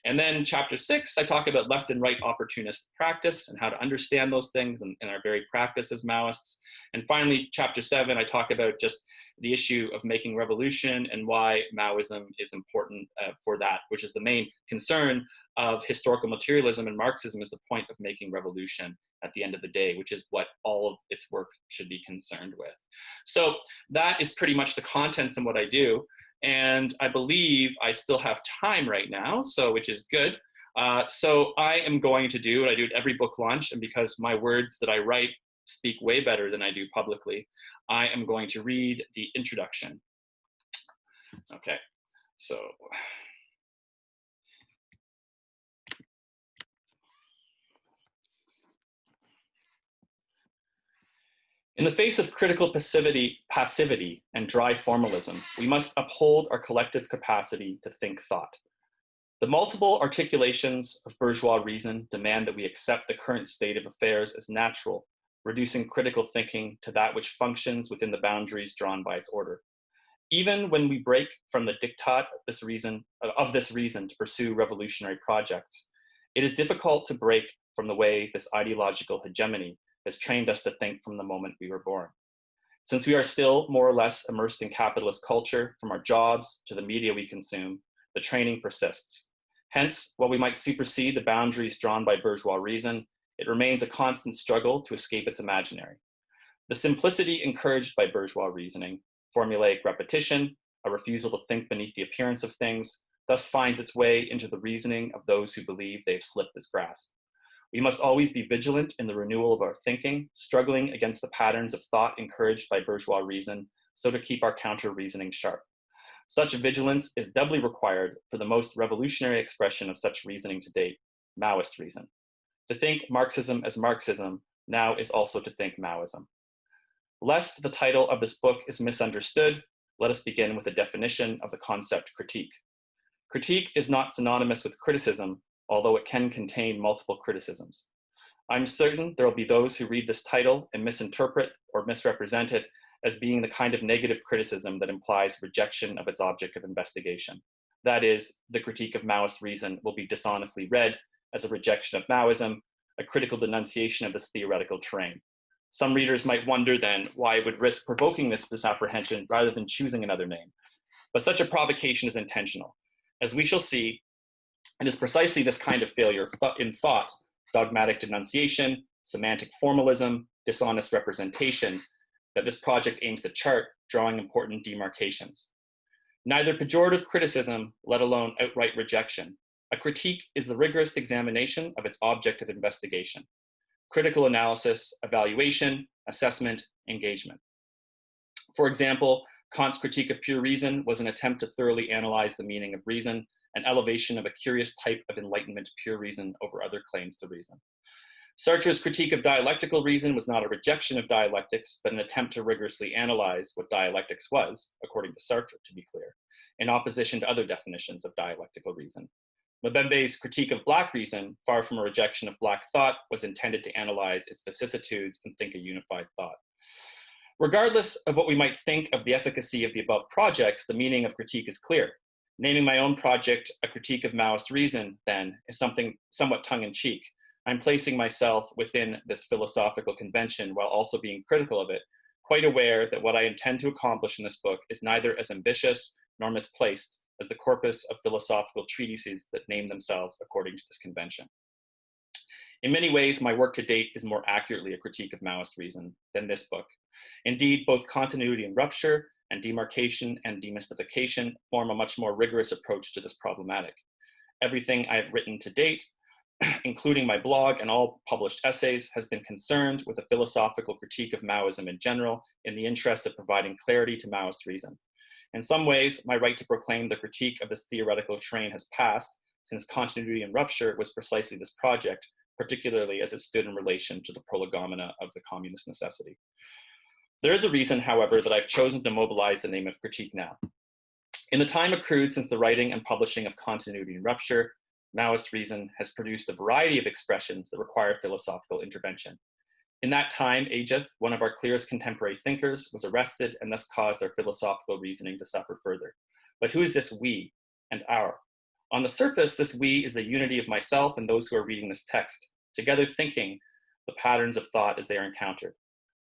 And then chapter 6, I talk about left and right opportunist practice and how to understand those things in our very practice as Maoists. And finally, chapter 7, I talk about just the issue of making revolution and why Maoism is important for that, which is the main concern of historical materialism, and Marxism is the point of making revolution at the end of the day, which is what all of its work should be concerned with. So that is pretty much the contents and what I do. And I believe I still have time right now, so which is good. So I am going to do what I do at every book launch, and because my words that I write speak way better than I do publicly, I am going to read the introduction. Okay, so. In the face of critical passivity and dry formalism, we must uphold our collective capacity to think thought. The multiple articulations of bourgeois reason demand that we accept the current state of affairs as natural, reducing critical thinking to that which functions within the boundaries drawn by its order. Even when we break from the diktat of this reason to pursue revolutionary projects, it is difficult to break from the way this ideological hegemony has trained us to think from the moment we were born. Since we are still more or less immersed in capitalist culture, from our jobs to the media we consume, the training persists. Hence, while we might supersede the boundaries drawn by bourgeois reason, it remains a constant struggle to escape its imaginary. The simplicity encouraged by bourgeois reasoning, formulaic repetition, a refusal to think beneath the appearance of things, thus finds its way into the reasoning of those who believe they've slipped its grasp. We must always be vigilant in the renewal of our thinking, struggling against the patterns of thought encouraged by bourgeois reason, so to keep our counter-reasoning sharp. Such vigilance is doubly required for the most revolutionary expression of such reasoning to date, Maoist reason. To think Marxism as Marxism now is also to think Maoism. Lest the title of this book is misunderstood, let us begin with a definition of the concept critique. Critique is not synonymous with criticism, although it can contain multiple criticisms. I'm certain there will be those who read this title and misinterpret or misrepresent it as being the kind of negative criticism that implies rejection of its object of investigation. That is, the critique of Maoist reason will be dishonestly read as a rejection of Maoism, a critical denunciation of this theoretical terrain. Some readers might wonder then why I would risk provoking this misapprehension rather than choosing another name. But such a provocation is intentional. As we shall see, it is precisely this kind of failure in thought, dogmatic denunciation, semantic formalism, dishonest representation, that this project aims to chart, drawing important demarcations. Neither pejorative criticism, let alone outright rejection. A critique is the rigorous examination of its object of investigation. Critical analysis, evaluation, assessment, engagement. For example, Kant's critique of pure reason was an attempt to thoroughly analyze the meaning of reason, an elevation of a curious type of enlightenment pure reason over other claims to reason. Sartre's critique of dialectical reason was not a rejection of dialectics, but an attempt to rigorously analyze what dialectics was, according to Sartre, to be clear, in opposition to other definitions of dialectical reason. Mbembe's critique of Black reason, far from a rejection of Black thought, was intended to analyze its vicissitudes and think a unified thought. Regardless of what we might think of the efficacy of the above projects, the meaning of critique is clear. Naming my own project a critique of Maoist reason, then, is something somewhat tongue-in-cheek. I'm placing myself within this philosophical convention while also being critical of it, quite aware that what I intend to accomplish in this book is neither as ambitious nor misplaced as the corpus of philosophical treatises that name themselves according to this convention. In many ways, my work to date is more accurately a critique of Maoist reason than this book. Indeed, both continuity and rupture and demarcation and demystification form a much more rigorous approach to this problematic. Everything I have written to date, including my blog and all published essays, has been concerned with a philosophical critique of Maoism in general in the interest of providing clarity to Maoist reason. In some ways, my right to proclaim the critique of this theoretical train has passed, since continuity and rupture was precisely this project, particularly as it stood in relation to the prolegomena of the communist necessity. There is a reason, however, that I've chosen to mobilize the name of critique now. In the time accrued since the writing and publishing of Continuity and Rupture, Maoist reason has produced a variety of expressions that require philosophical intervention. In that time, Ajith, one of our clearest contemporary thinkers, was arrested and thus caused our philosophical reasoning to suffer further. But who is this we and our? On the surface, this we is the unity of myself and those who are reading this text, together thinking the patterns of thought as they are encountered.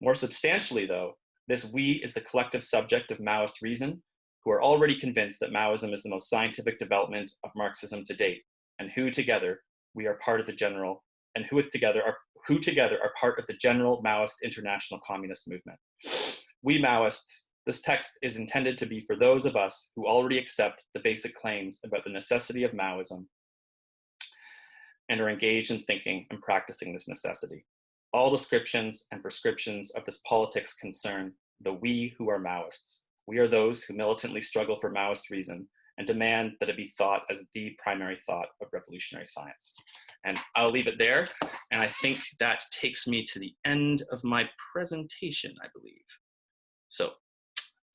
More substantially, though, this we is the collective subject of Maoist Reason, who are already convinced that Maoism is the most scientific development of Marxism to date, and who together we are part of the general, and who together are part of the general Maoist international communist movement. We Maoists, this text is intended to be for those of us who already accept the basic claims about the necessity of Maoism and are engaged in thinking and practicing this necessity. All descriptions and prescriptions of this politics concern the we who are Maoists. We are those who militantly struggle for Maoist reason and demand that it be thought as the primary thought of revolutionary science. And I'll leave it there. And I think that takes me to the end of my presentation, I believe. So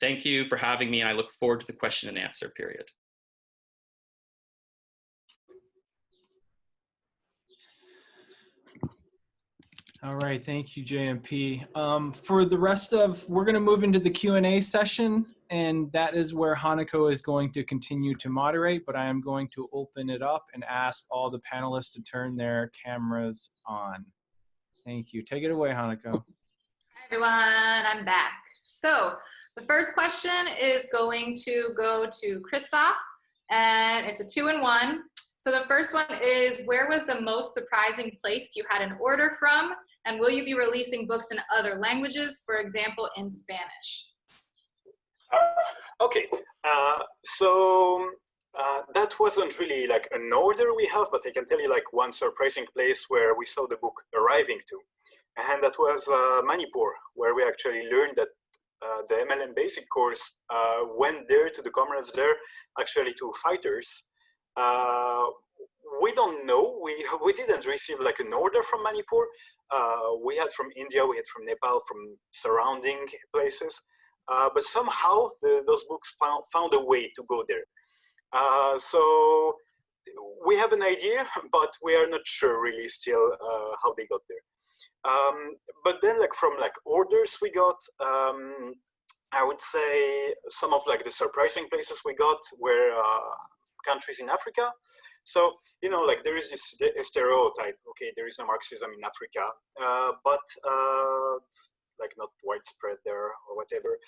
thank you for having me, and I look forward to the question and answer period. All right, thank you, JMP. For the rest of, we're gonna move into the Q&A session, and that is where Hanako is going to continue to moderate, but I am going to open it up and ask all the panelists to turn their cameras on. Thank you. Take it away, Hanako. Hi, everyone, I'm back. So the first question is going to go to Christoph, and it's a 2-in-1. So the first one is, where was the most surprising place you had an order from? And will you be releasing books in other languages, for example, in Spanish? Okay, that wasn't really like an order we have, but I can tell you like one surprising place where we saw the book arriving to. And that was Manipur, where we actually learned that the MLM basic course went there to the comrades there, actually to fighters. We don't know, we didn't receive like an order from Manipur. We had from India, we had from Nepal, from surrounding places. But somehow those books found a way to go there. So we have an idea, but we are not sure really still how they got there. But then like from like orders we got, I would say some of like the surprising places we got were countries in Africa. So, you know, like there is this stereotype, okay, there is no Marxism in Africa, but like not widespread there or whatever.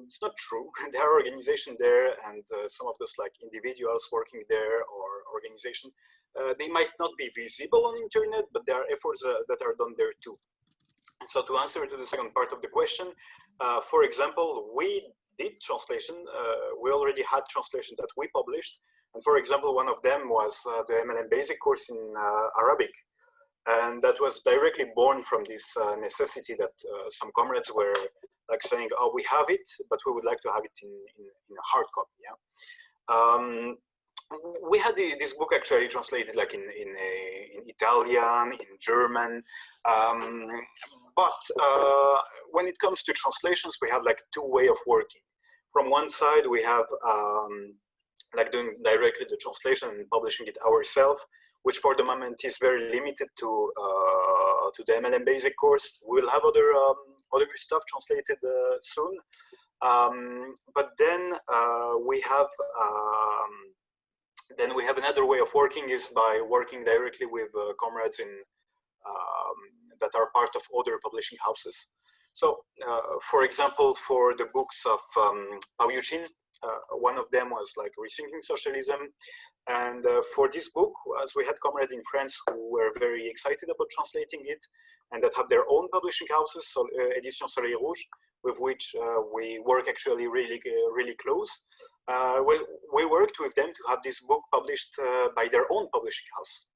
It's not true. There are organizations there, and some of those like individuals working there or organization, they might not be visible on internet, but there are efforts that are done there too. So to answer to the second part of the question, for example, we did translation. We already had translation that we published. And for example, one of them was the MLM basic course in Arabic. And that was directly born from this necessity that some comrades were like saying, oh, we have it, but we would like to have it in a hard copy. Yeah. We had this book actually translated like in Italian, in German. But when it comes to translations, we have like two ways of working. From one side, we have like doing directly the translation and publishing it ourselves, which for the moment is very limited to the MLM basic course. We will have other stuff translated soon. But then we have another way of working is by working directly with comrades in that are part of other publishing houses. So, for example, for the books of Pao Yuqin, one of them was like Rethinking Socialism. And for this book, as we had comrades in France who were very excited about translating it and that have their own publishing houses, so Édition Soleil Rouge, with which we work actually really close. Well, we worked with them to have this book published by their own publishing house.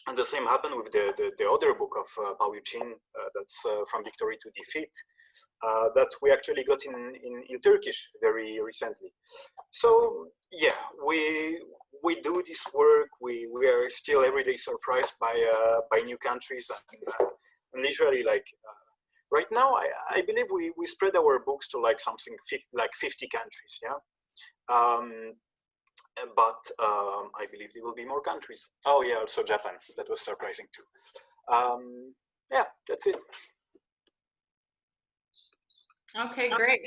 And the same happened with the other book of Pao Yuqin, that's From Victory to Defeat, that we actually got in Turkish very recently. So yeah, we do this work. We are still every day surprised by new countries, and literally like right now I believe we spread our books to like something like 50 countries. Yeah. But I believe there will be more countries. Oh yeah, also Japan. That was surprising too. Yeah, that's it. Okay, great.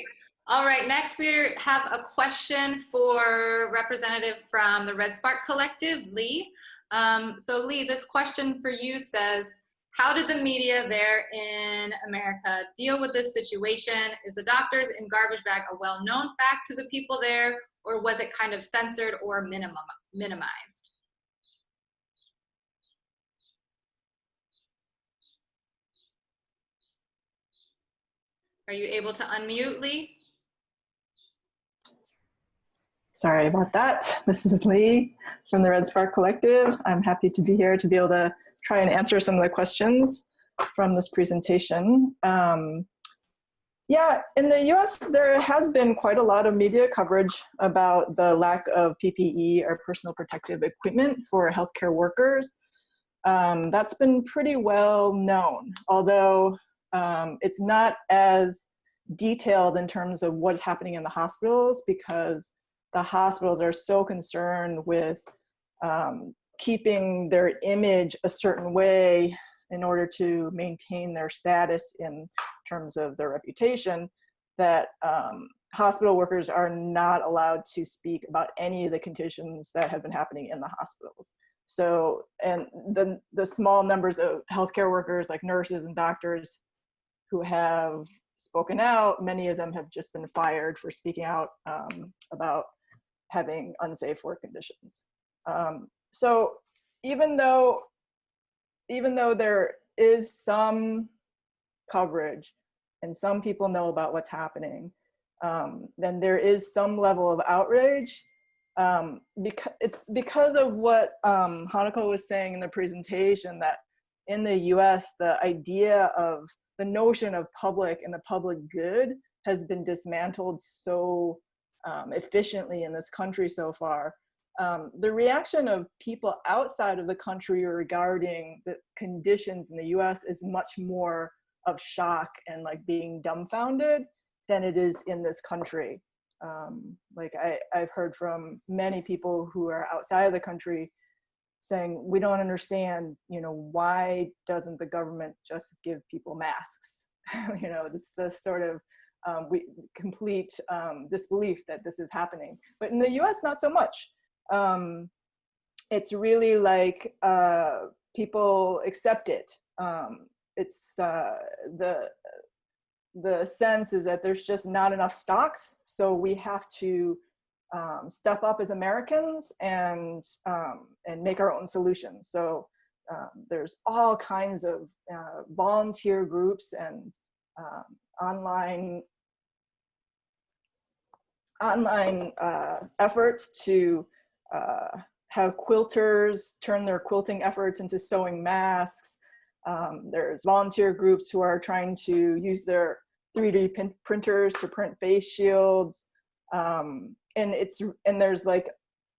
All right, next we have a question for representative from the Redspark Collective, Lee. So Lee, this question for you says, How did the media there in America deal with this situation? Is the doctors in garbage bag a well-known fact to the people there, or was it kind of censored or minimized? Are you able to unmute, Lee? Sorry about that. This is Lee from the Redspark Collective. I'm happy to be here to be able to try and answer some of the questions from this presentation. Yeah, in the US, there has been quite a lot of media coverage about the lack of PPE or personal protective equipment for healthcare workers. That's been pretty well known, although it's not as detailed in terms of what's happening in the hospitals, because the hospitals are so concerned with keeping their image a certain way in order to maintain their status in terms of their reputation, that hospital workers are not allowed to speak about any of the conditions that have been happening in the hospitals. So, and the small numbers of healthcare workers like nurses and doctors who have spoken out, many of them have just been fired for speaking out about having unsafe work conditions. So even though there is some coverage and some people know about what's happening, then there is some level of outrage. It's because of what Hanako was saying in the presentation, that in the US, the idea of the notion of public and the public good has been dismantled so efficiently in this country so far. The reaction of people outside of the country regarding the conditions in the US is much more of shock and like being dumbfounded than it is in this country. Like I've heard from many people who are outside of the country saying, we don't understand, you know, why doesn't the government just give people masks? You know, it's this sort of complete disbelief that this is happening. But in the US, not so much. It's really like people accept it. It's the sense is that there's just not enough stocks, so we have to step up as Americans and make our own solutions. So there's all kinds of volunteer groups and online efforts to have quilters turn their quilting efforts into sewing masks. There's volunteer groups who are trying to use their 3D printers to print face shields. And there's like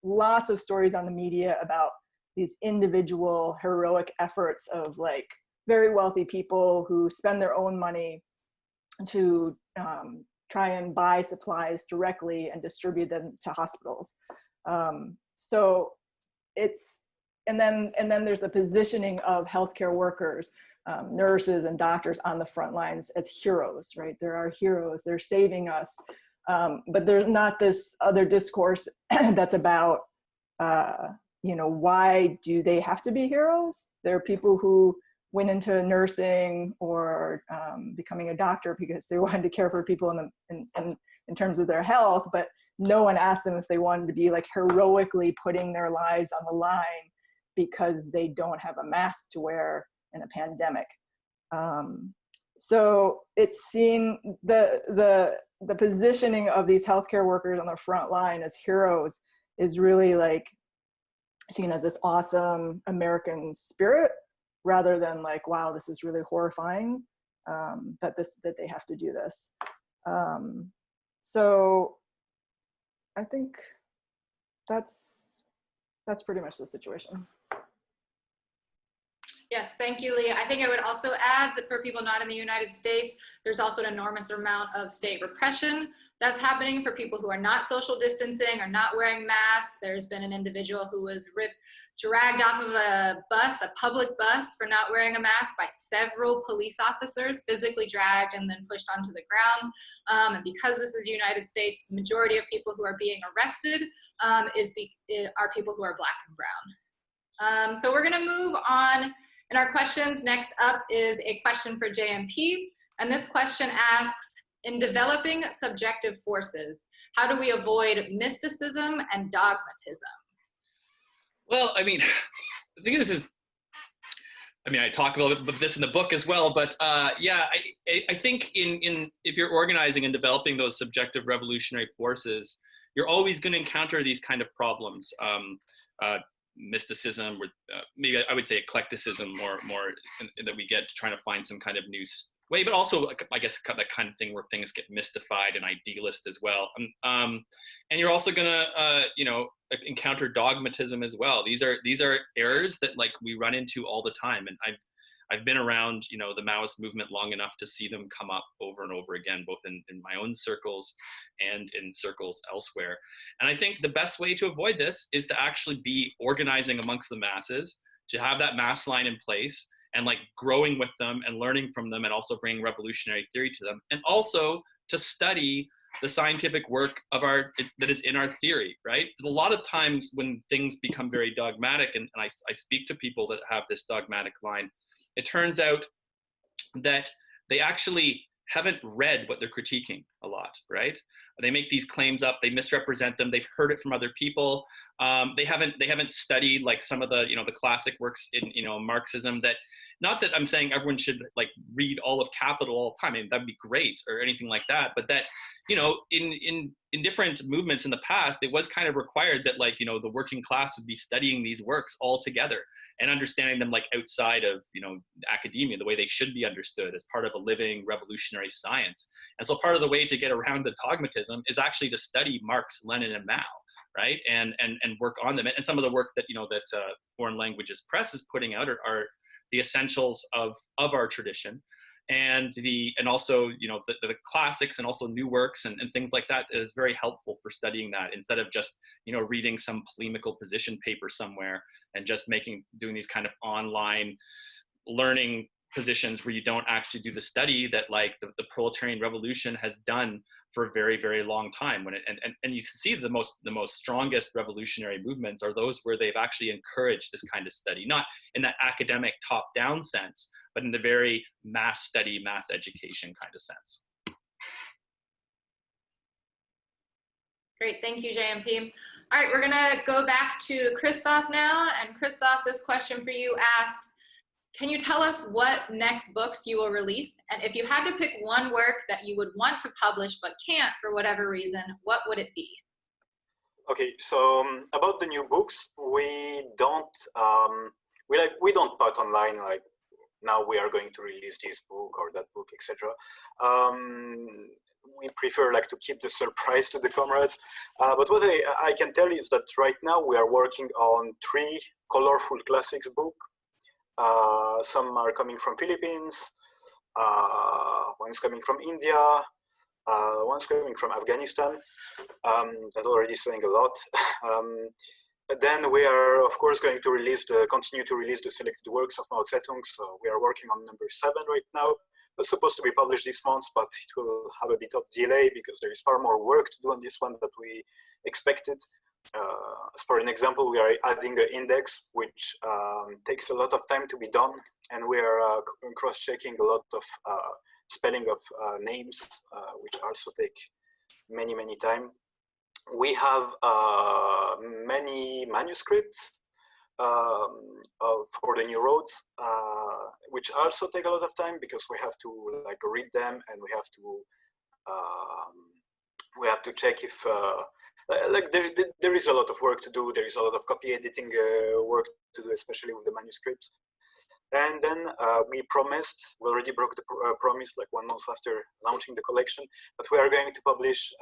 lots of stories on the media about these individual heroic efforts of like very wealthy people who spend their own money to try and buy supplies directly and distribute them to hospitals. So it's, and then there's the positioning of healthcare workers, nurses and doctors on the front lines as heroes, right? There are heroes, they're saving us. But there's not this other discourse that's about, you know, why do they have to be heroes? There are people who went into nursing or becoming a doctor because they wanted to care for people in terms of their health, but no one asked them if they wanted to be like heroically putting their lives on the line because they don't have a mask to wear in a pandemic. So it's seen the positioning of these healthcare workers on the front line as heroes is really like seen as this awesome American spirit, rather than like, wow, this is really horrifying that they have to do this. So I think that's pretty much the situation. Yes, thank you, Leah. I think I would also add that for people not in the United States, there's also an enormous amount of state repression that's happening for people who are not social distancing or not wearing masks. There's been an individual who was dragged off of a bus, a public bus, for not wearing a mask by several police officers, physically dragged and then pushed onto the ground. And because this is the United States, the majority of people who are being arrested are people who are Black and brown. So we're gonna move on In our questions, next up is a question for JMP. And this question asks, in developing subjective forces, how do we avoid mysticism and dogmatism? Well, I mean, I think this is, I mean, I talk a little bit about this in the book as well, but yeah, I think if you're organizing and developing those subjective revolutionary forces, you're always going to encounter these kind of problems. Mysticism, or maybe I would say eclecticism, more that we get to trying to find some kind of new way, but also I guess that kind of thing where things get mystified and idealist as well. And you're also gonna encounter dogmatism as well. These are errors that like we run into all the time, and I've been around the Maoist movement long enough to see them come up over and over again, both in my own circles and in circles elsewhere. And I think the best way to avoid this is to actually be organizing amongst the masses, to have that mass line in place, and like growing with them and learning from them, and also bringing revolutionary theory to them, and also to study the scientific work that is in our theory, right? A lot of times when things become very dogmatic, and I speak to people that have this dogmatic line, it turns out that they actually haven't read what they're critiquing a lot, right? They make these claims up, they misrepresent them, they've heard it from other people. They haven't studied like some of the the classic works in Marxism. That, not that I'm saying everyone should like read all of Capital all the time, I mean, that'd be great, or anything like that, but that in different movements in the past, it was kind of required that like the working class would be studying these works all together and understanding them like outside of academia, the way they should be understood as part of a living revolutionary science. And so part of the way to get around the dogmatism is actually to study Marx, Lenin, and Mao, right? And work on them. And some of the work that that's Foreign Languages Press is putting out are the essentials of our tradition, and also the classics, and also new works and things like that is very helpful for studying that, instead of just reading some polemical position paper somewhere and just doing these kind of online learning positions where you don't actually do the study that like the proletarian revolution has done for a very, very long time. And you see the most strongest revolutionary movements are those where they've actually encouraged this kind of study, not in that academic top-down sense, but in the very mass study, mass education kind of sense. Great, thank you, JMP. All right, we're gonna go back to Christoph now. And Christoph, this question for you asks, can you tell us what next books you will release? And if you had to pick one work that you would want to publish but can't for whatever reason, what would it be? Okay, so about the new books, we don't put online like now we are going to release this book or that book, etc. We prefer like to keep the surprise to the comrades. But what I can tell you is that right now we are working on 3 colorful classics books. Some are coming from Philippines, one's coming from India, one's coming from Afghanistan. That's already saying a lot. Then we are, of course, going to continue to release the selected works of Mao Zedong. So we are working on number 7 right now. It's supposed to be published this month, but it will have a bit of delay because there is far more work to do on this one that we expected. As for an example, we are adding an index, which takes a lot of time to be done, and we are cross-checking a lot of spelling of names, which also take many, many time. We have many manuscripts for the new roads, which also take a lot of time because we have to like read them, and we have to check if like there is a lot of work to do. There is a lot of copy editing work to do, especially with the manuscripts. And then we already broke the promise like 1 month after launching the collection, but we are going to publish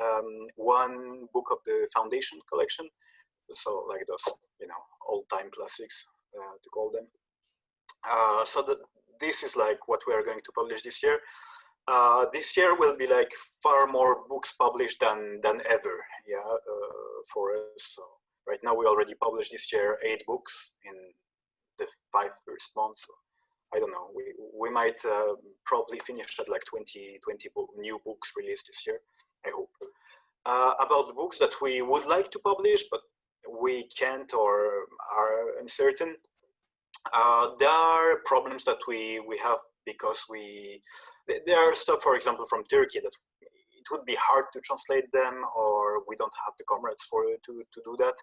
1 book of the foundation collection. So like those, old-time classics to call them. So this is like what we are going to publish this year. This year will be like far more books published than ever, for us. So right now we already published this year 8 books in the 5 first months. So I don't know, we might probably finish at like 20 new books released this year, I hope. About the books that we would like to publish, but we can't or are uncertain. There are problems that we have because there are stuff, for example, from Turkey that it would be hard to translate them, or we don't have the comrades to do that.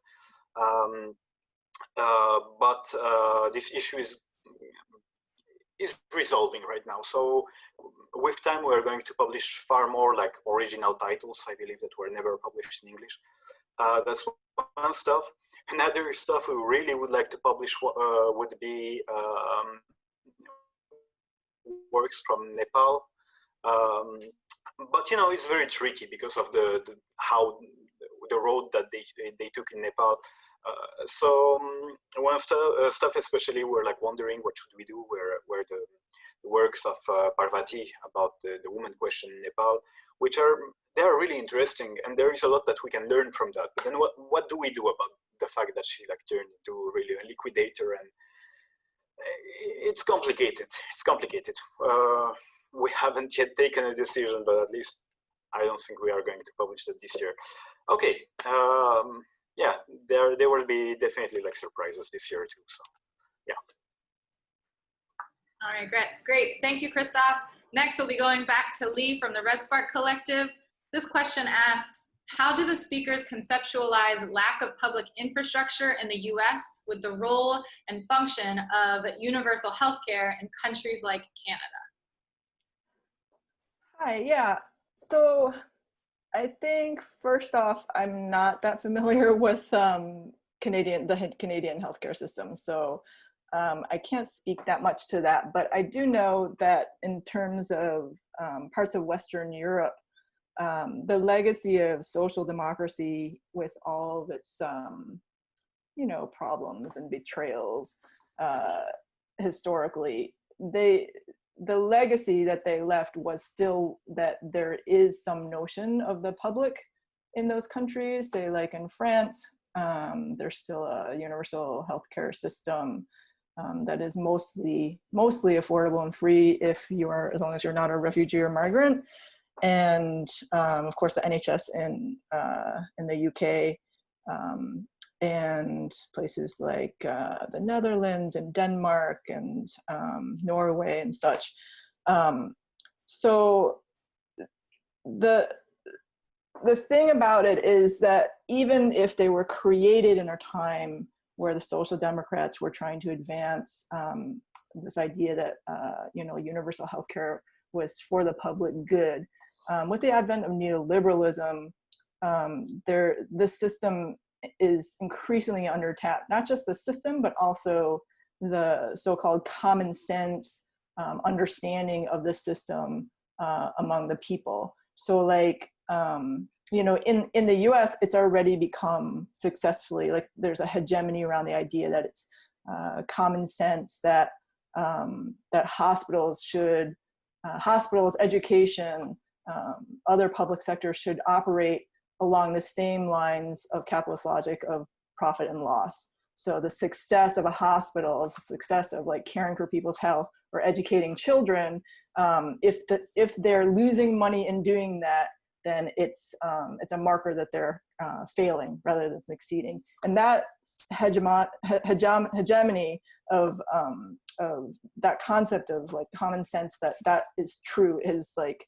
But this issue is resolving right now. So with time, we're going to publish far more like original titles, I believe, that were never published in English. That's one stuff. Another stuff we really would like to publish would be works from Nepal. But you know, it's very tricky because of the road that they took in Nepal. So one stuff especially, we're like wondering what should we do, where the works of Parvati about the woman question in Nepal, which they are really interesting, and there is a lot that we can learn from that. But then what do we do about the fact that she like turned into really a liquidator? And it's complicated. It's complicated. We haven't yet taken a decision, but at least I don't think we are going to publish that this year. Okay. Yeah, there will be definitely like surprises this year too. So, yeah. All right, great. Thank you, Christoph. Next, we'll be going back to Lee from the Redspark Collective. This question asks, how do the speakers conceptualize lack of public infrastructure in the US with the role and function of universal healthcare in countries like Canada? Hi, yeah. So I think first off, I'm not that familiar with the Canadian healthcare system. So I can't speak that much to that, but I do know that in terms of parts of Western Europe, the legacy of social democracy with all of its, you know, problems and betrayals historically, the legacy that they left was still that there is some notion of the public in those countries. Say like in France, there's still a universal healthcare system that is mostly affordable and free if as long as you're not a refugee or migrant. And of course the NHS in the UK and places like the Netherlands and Denmark and Norway and such. So the thing about it is that even if they were created in a time where the social democrats were trying to advance this idea that you know, universal healthcare was for the public good, with the advent of neoliberalism, this system is increasingly under attack, not just the system, but also the so-called common sense understanding of the system among the people. So like, you know, in the US, it's already become successfully, like there's a hegemony around the idea that it's common sense that that hospitals, education, other public sectors should operate along the same lines of capitalist logic of profit and loss. So the success of a hospital, the success of like caring for people's health or educating children, if they're losing money in doing that, then it's a marker that they're failing rather than succeeding. And that hegemony of that concept of like common sense that is true is like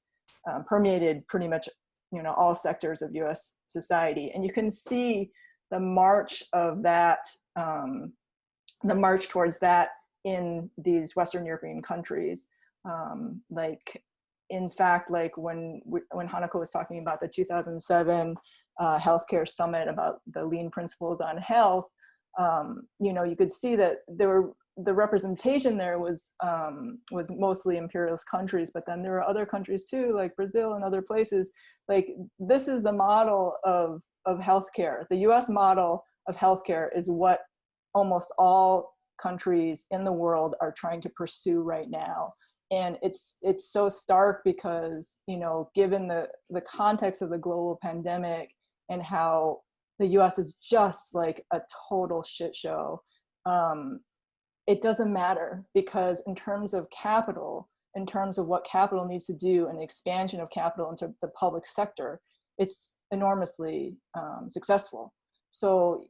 permeated pretty much, you know, all sectors of US society. And you can see the march of that, the march towards that in these Western European countries. Like, in fact, like when Hanako was talking about the 2007 healthcare summit about the lean principles on health, you know, you could see that the representation there was mostly imperialist countries, but then there are other countries too, like Brazil and other places. Like, this is the model of healthcare. The US model of healthcare is what almost all countries in the world are trying to pursue right now. And it's so stark because, you know, given the context of the global pandemic and how the US is just like a total shit show, it doesn't matter, because in terms of capital, in terms of what capital needs to do and the expansion of capital into the public sector, it's enormously successful. So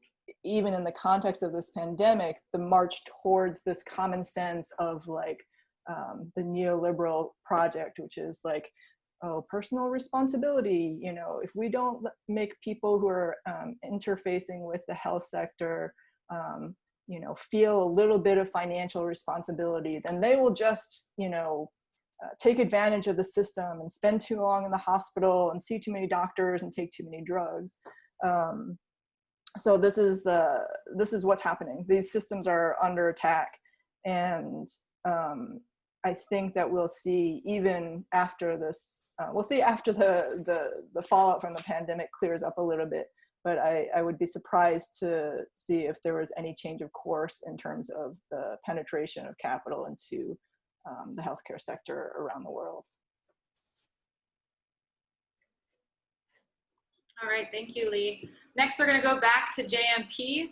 even in the context of this pandemic, the march towards this common sense of like the neoliberal project, which is like, oh, personal responsibility. You know, if we don't make people who are interfacing with the health sector, you know, feel a little bit of financial responsibility, then they will just, you know, take advantage of the system and spend too long in the hospital and see too many doctors and take too many drugs. So this is what's happening. These systems are under attack, and I think that we'll see even after this. We'll see after the fallout from the pandemic clears up a little bit. But I would be surprised to see if there was any change of course in terms of the penetration of capital into the healthcare sector around the world. All right, thank you, Lee. Next, we're going to go back to JMP.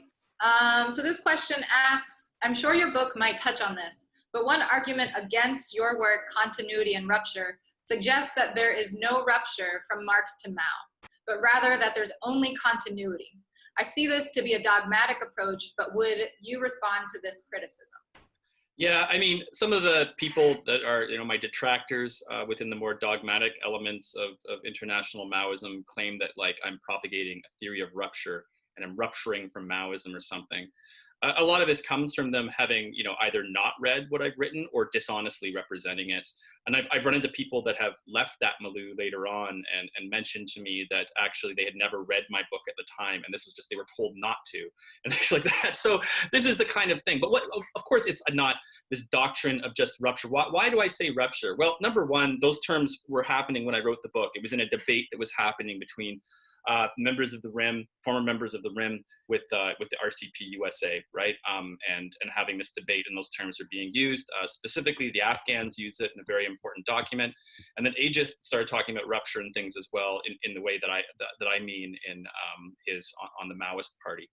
So this question asks, I'm sure your book might touch on this, but one argument against your work, Continuity and Rupture, suggests that there is no rupture from Marx to Mao, but rather that there's only continuity. I see this to be a dogmatic approach, but would you respond to this criticism? Yeah, I mean, some of the people that are, you know, my detractors within the more dogmatic elements of international Maoism claim that, like, I'm propagating a theory of rupture and I'm rupturing from Maoism or something. A lot of this comes from them having, you know, either not read what I've written or dishonestly representing it. And I've run into people that have left that milieu later on and mentioned to me that actually they had never read my book at the time, and this was just, they were told not to, and things like that. So this is the kind of thing. But what, of course, it's not this doctrine of just rupture. Why do I say rupture? Well, number one, those terms were happening when I wrote the book. It was in a debate that was happening between members of the RIM, former members of the RIM with the RCP USA, right? And having this debate, and those terms are being used. Specifically, the Afghans use it in a very important document. And then Ajith started talking about rupture and things as well in the way that I mean in his on the Maoist Party.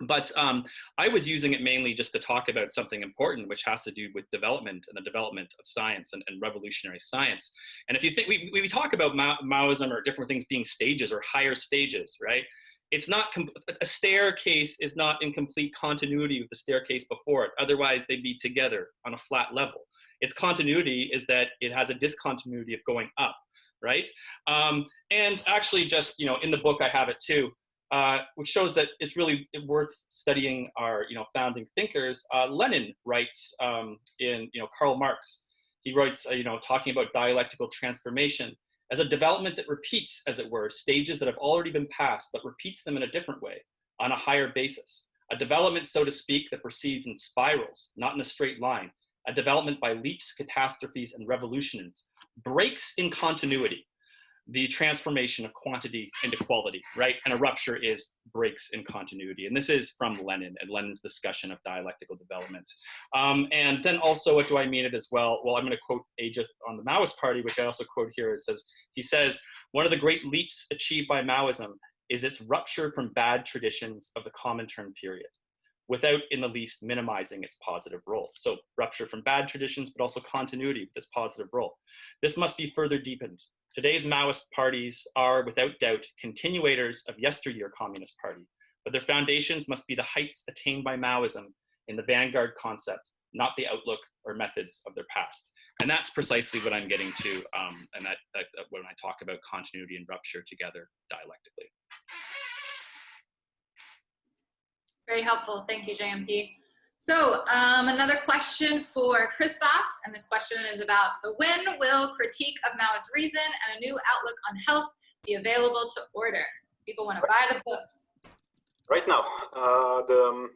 But I was using it mainly just to talk about something important, which has to do with development and the development of science and revolutionary science. And if you think, we talk about Maoism or different things being stages or higher stages, right? It's not, a staircase is not in complete continuity with the staircase before it. Otherwise, they'd be together on a flat level. Its continuity is that it has a discontinuity of going up, right? And actually just, you know, in the book, I have it too. Which shows that it's really worth studying our, you know, founding thinkers. Lenin writes in, you know, Karl Marx, he writes, you know, talking about dialectical transformation as a development that repeats, as it were, stages that have already been passed, but repeats them in a different way, on a higher basis. A development, so to speak, that proceeds in spirals, not in a straight line. A development by leaps, catastrophes, and revolutions, breaks in continuity the transformation of quantity into quality, right? And a rupture is breaks in continuity. And this is from Lenin and Lenin's discussion of dialectical development. And then also, what do I mean it as well? Well, I'm going to quote Ajith on the Maoist Party, which I also quote here. It says, he says, one of the great leaps achieved by Maoism is its rupture from bad traditions of the Comintern period, without in the least minimizing its positive role. So rupture from bad traditions, but also continuity with this positive role. This must be further deepened. Today's Maoist parties are, without doubt, continuators of yesteryear Communist Party, but their foundations must be the heights attained by Maoism in the vanguard concept, not the outlook or methods of their past. And that's precisely what I'm getting to, and that when I talk about continuity and rupture together dialectically. Very helpful. Thank you, JMP. So another question for Christoph, and this question is about, so when will Critique of Maoist Reason and a New Outlook on Health be available to order? People want to buy the books. Right now,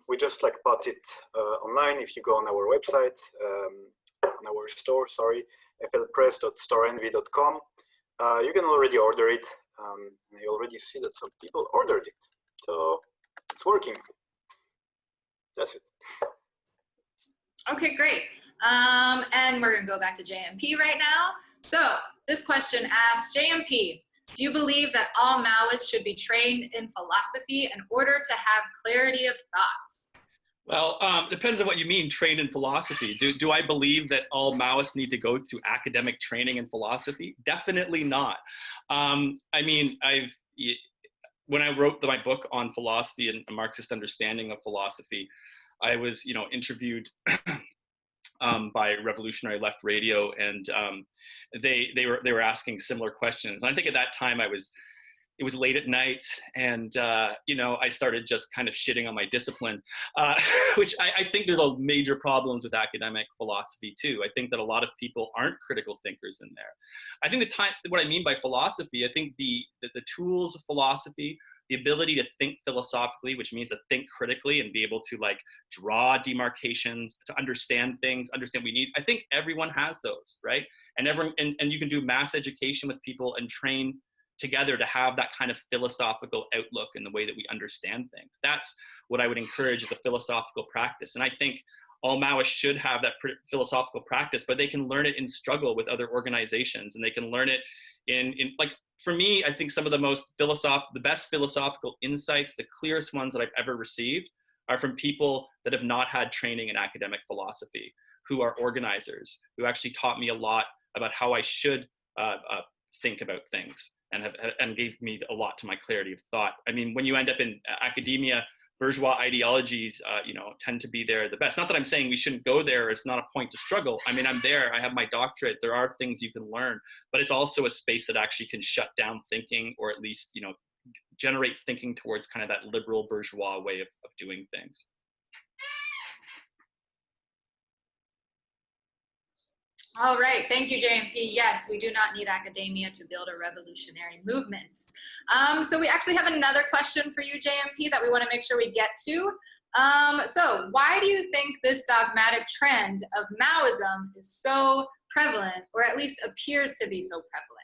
we just like bought it online. If you go on our website, on our store, sorry, flpress.storenvy.com, you can already order it. And you already see that some people ordered it. So it's working. That's it. Okay, great. And we're gonna go back to JMP right now. So this question asks, JMP, do you believe that all Maoists should be trained in philosophy in order to have clarity of thought? Well, depends on what you mean, trained in philosophy. Do I believe that all Maoists need to go through academic training in philosophy? Definitely not. I mean, when I wrote my book on philosophy and a Marxist understanding of philosophy, I was, interviewed by Revolutionary Left Radio, and they were asking similar questions. And I think at that time it was late at night, and I started just kind of shitting on my discipline, which I think there's a major problems with academic philosophy too. I think that a lot of people aren't critical thinkers in there. I think what I mean by philosophy, I think the tools of philosophy, the ability to think philosophically, which means to think critically and be able to like draw demarcations, to understand things, understand we need. I think everyone has those, right? And and you can do mass education with people and train together to have that kind of philosophical outlook in the way that we understand things. That's what I would encourage as a philosophical practice. And I think all Maoists should have that philosophical practice, but they can learn it in struggle with other organizations, and they can learn it in like, for me, I think some of the best philosophical insights, the clearest ones that I've ever received are from people that have not had training in academic philosophy, who are organizers, who actually taught me a lot about how I should think about things, and gave me a lot to my clarity of thought. I mean, when you end up in academia, bourgeois ideologies, tend to be there the best. Not that I'm saying we shouldn't go there. It's not a point to struggle. I mean, I'm there. I have my doctorate. There are things you can learn, but it's also a space that actually can shut down thinking, or at least, generate thinking towards kind of that liberal bourgeois way of doing things. All right, thank you, JMP. Yes, we do not need academia to build a revolutionary movement. So we actually have another question for you, JMP, that we want to make sure we get to. So why do you think this dogmatic trend of Maoism is so prevalent, or at least appears to be so prevalent?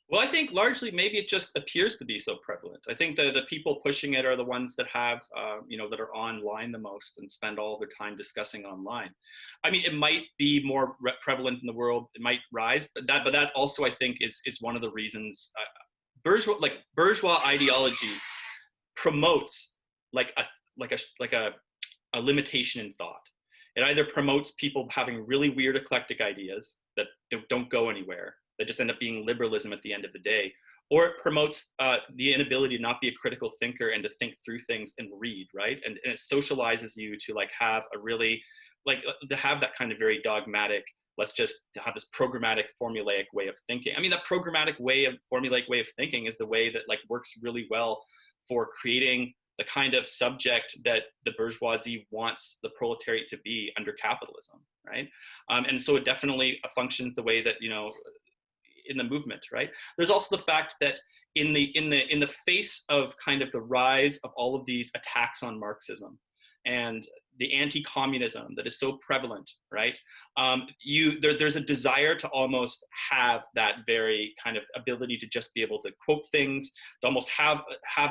Well, I think largely maybe it just appears to be so prevalent. I think the people pushing it are the ones that have, that are online the most and spend all their time discussing online. I mean, it might be more prevalent in the world. It might rise, but that also I think is one of the reasons bourgeois ideology promotes a limitation in thought. It either promotes people having really weird eclectic ideas that don't go anywhere, that just end up being liberalism at the end of the day, or it promotes the inability to not be a critical thinker and to think through things and read, right? And it socializes you to have a really, to have that kind of very dogmatic, let's just have this programmatic formulaic way of thinking. I mean, that programmatic formulaic way of thinking is the way that works really well for creating the kind of subject that the bourgeoisie wants the proletariat to be under capitalism, right? And so it definitely functions the way that, in the movement, right? There's also the fact that in the face of kind of the rise of all of these attacks on Marxism and the anti-communism that is so prevalent, right? There's a desire to almost have that very kind of ability to just be able to quote things, to almost have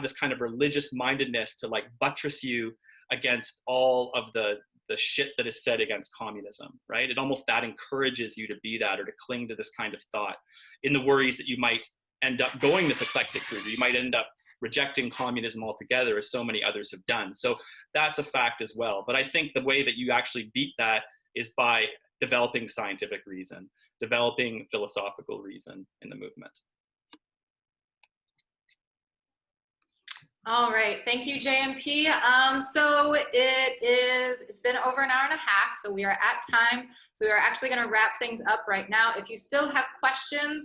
this kind of religious mindedness to buttress you against all of the shit that is said against communism, right? It almost that encourages you to be that, or to cling to this kind of thought, in the worries that you might end up going this eclectic route, or you might end up rejecting communism altogether, as so many others have done. So that's a fact as well. But I think the way that you actually beat that is by developing scientific reason, developing philosophical reason in the movement. All right, thank you, JMP. So it's been over an hour and a half, so we are at time. So we are actually gonna wrap things up right now. If you still have questions,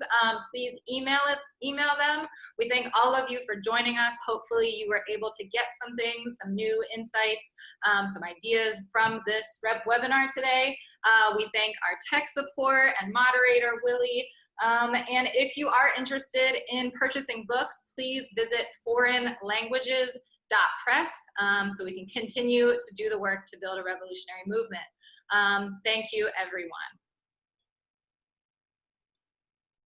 please email them. We thank all of you for joining us. Hopefully you were able to get some things, some new insights, some ideas from this webinar today. We thank our tech support and moderator, Willie. And if you are interested in purchasing books, please visit foreignlanguages.press so we can continue to do the work to build a revolutionary movement. Thank you, everyone.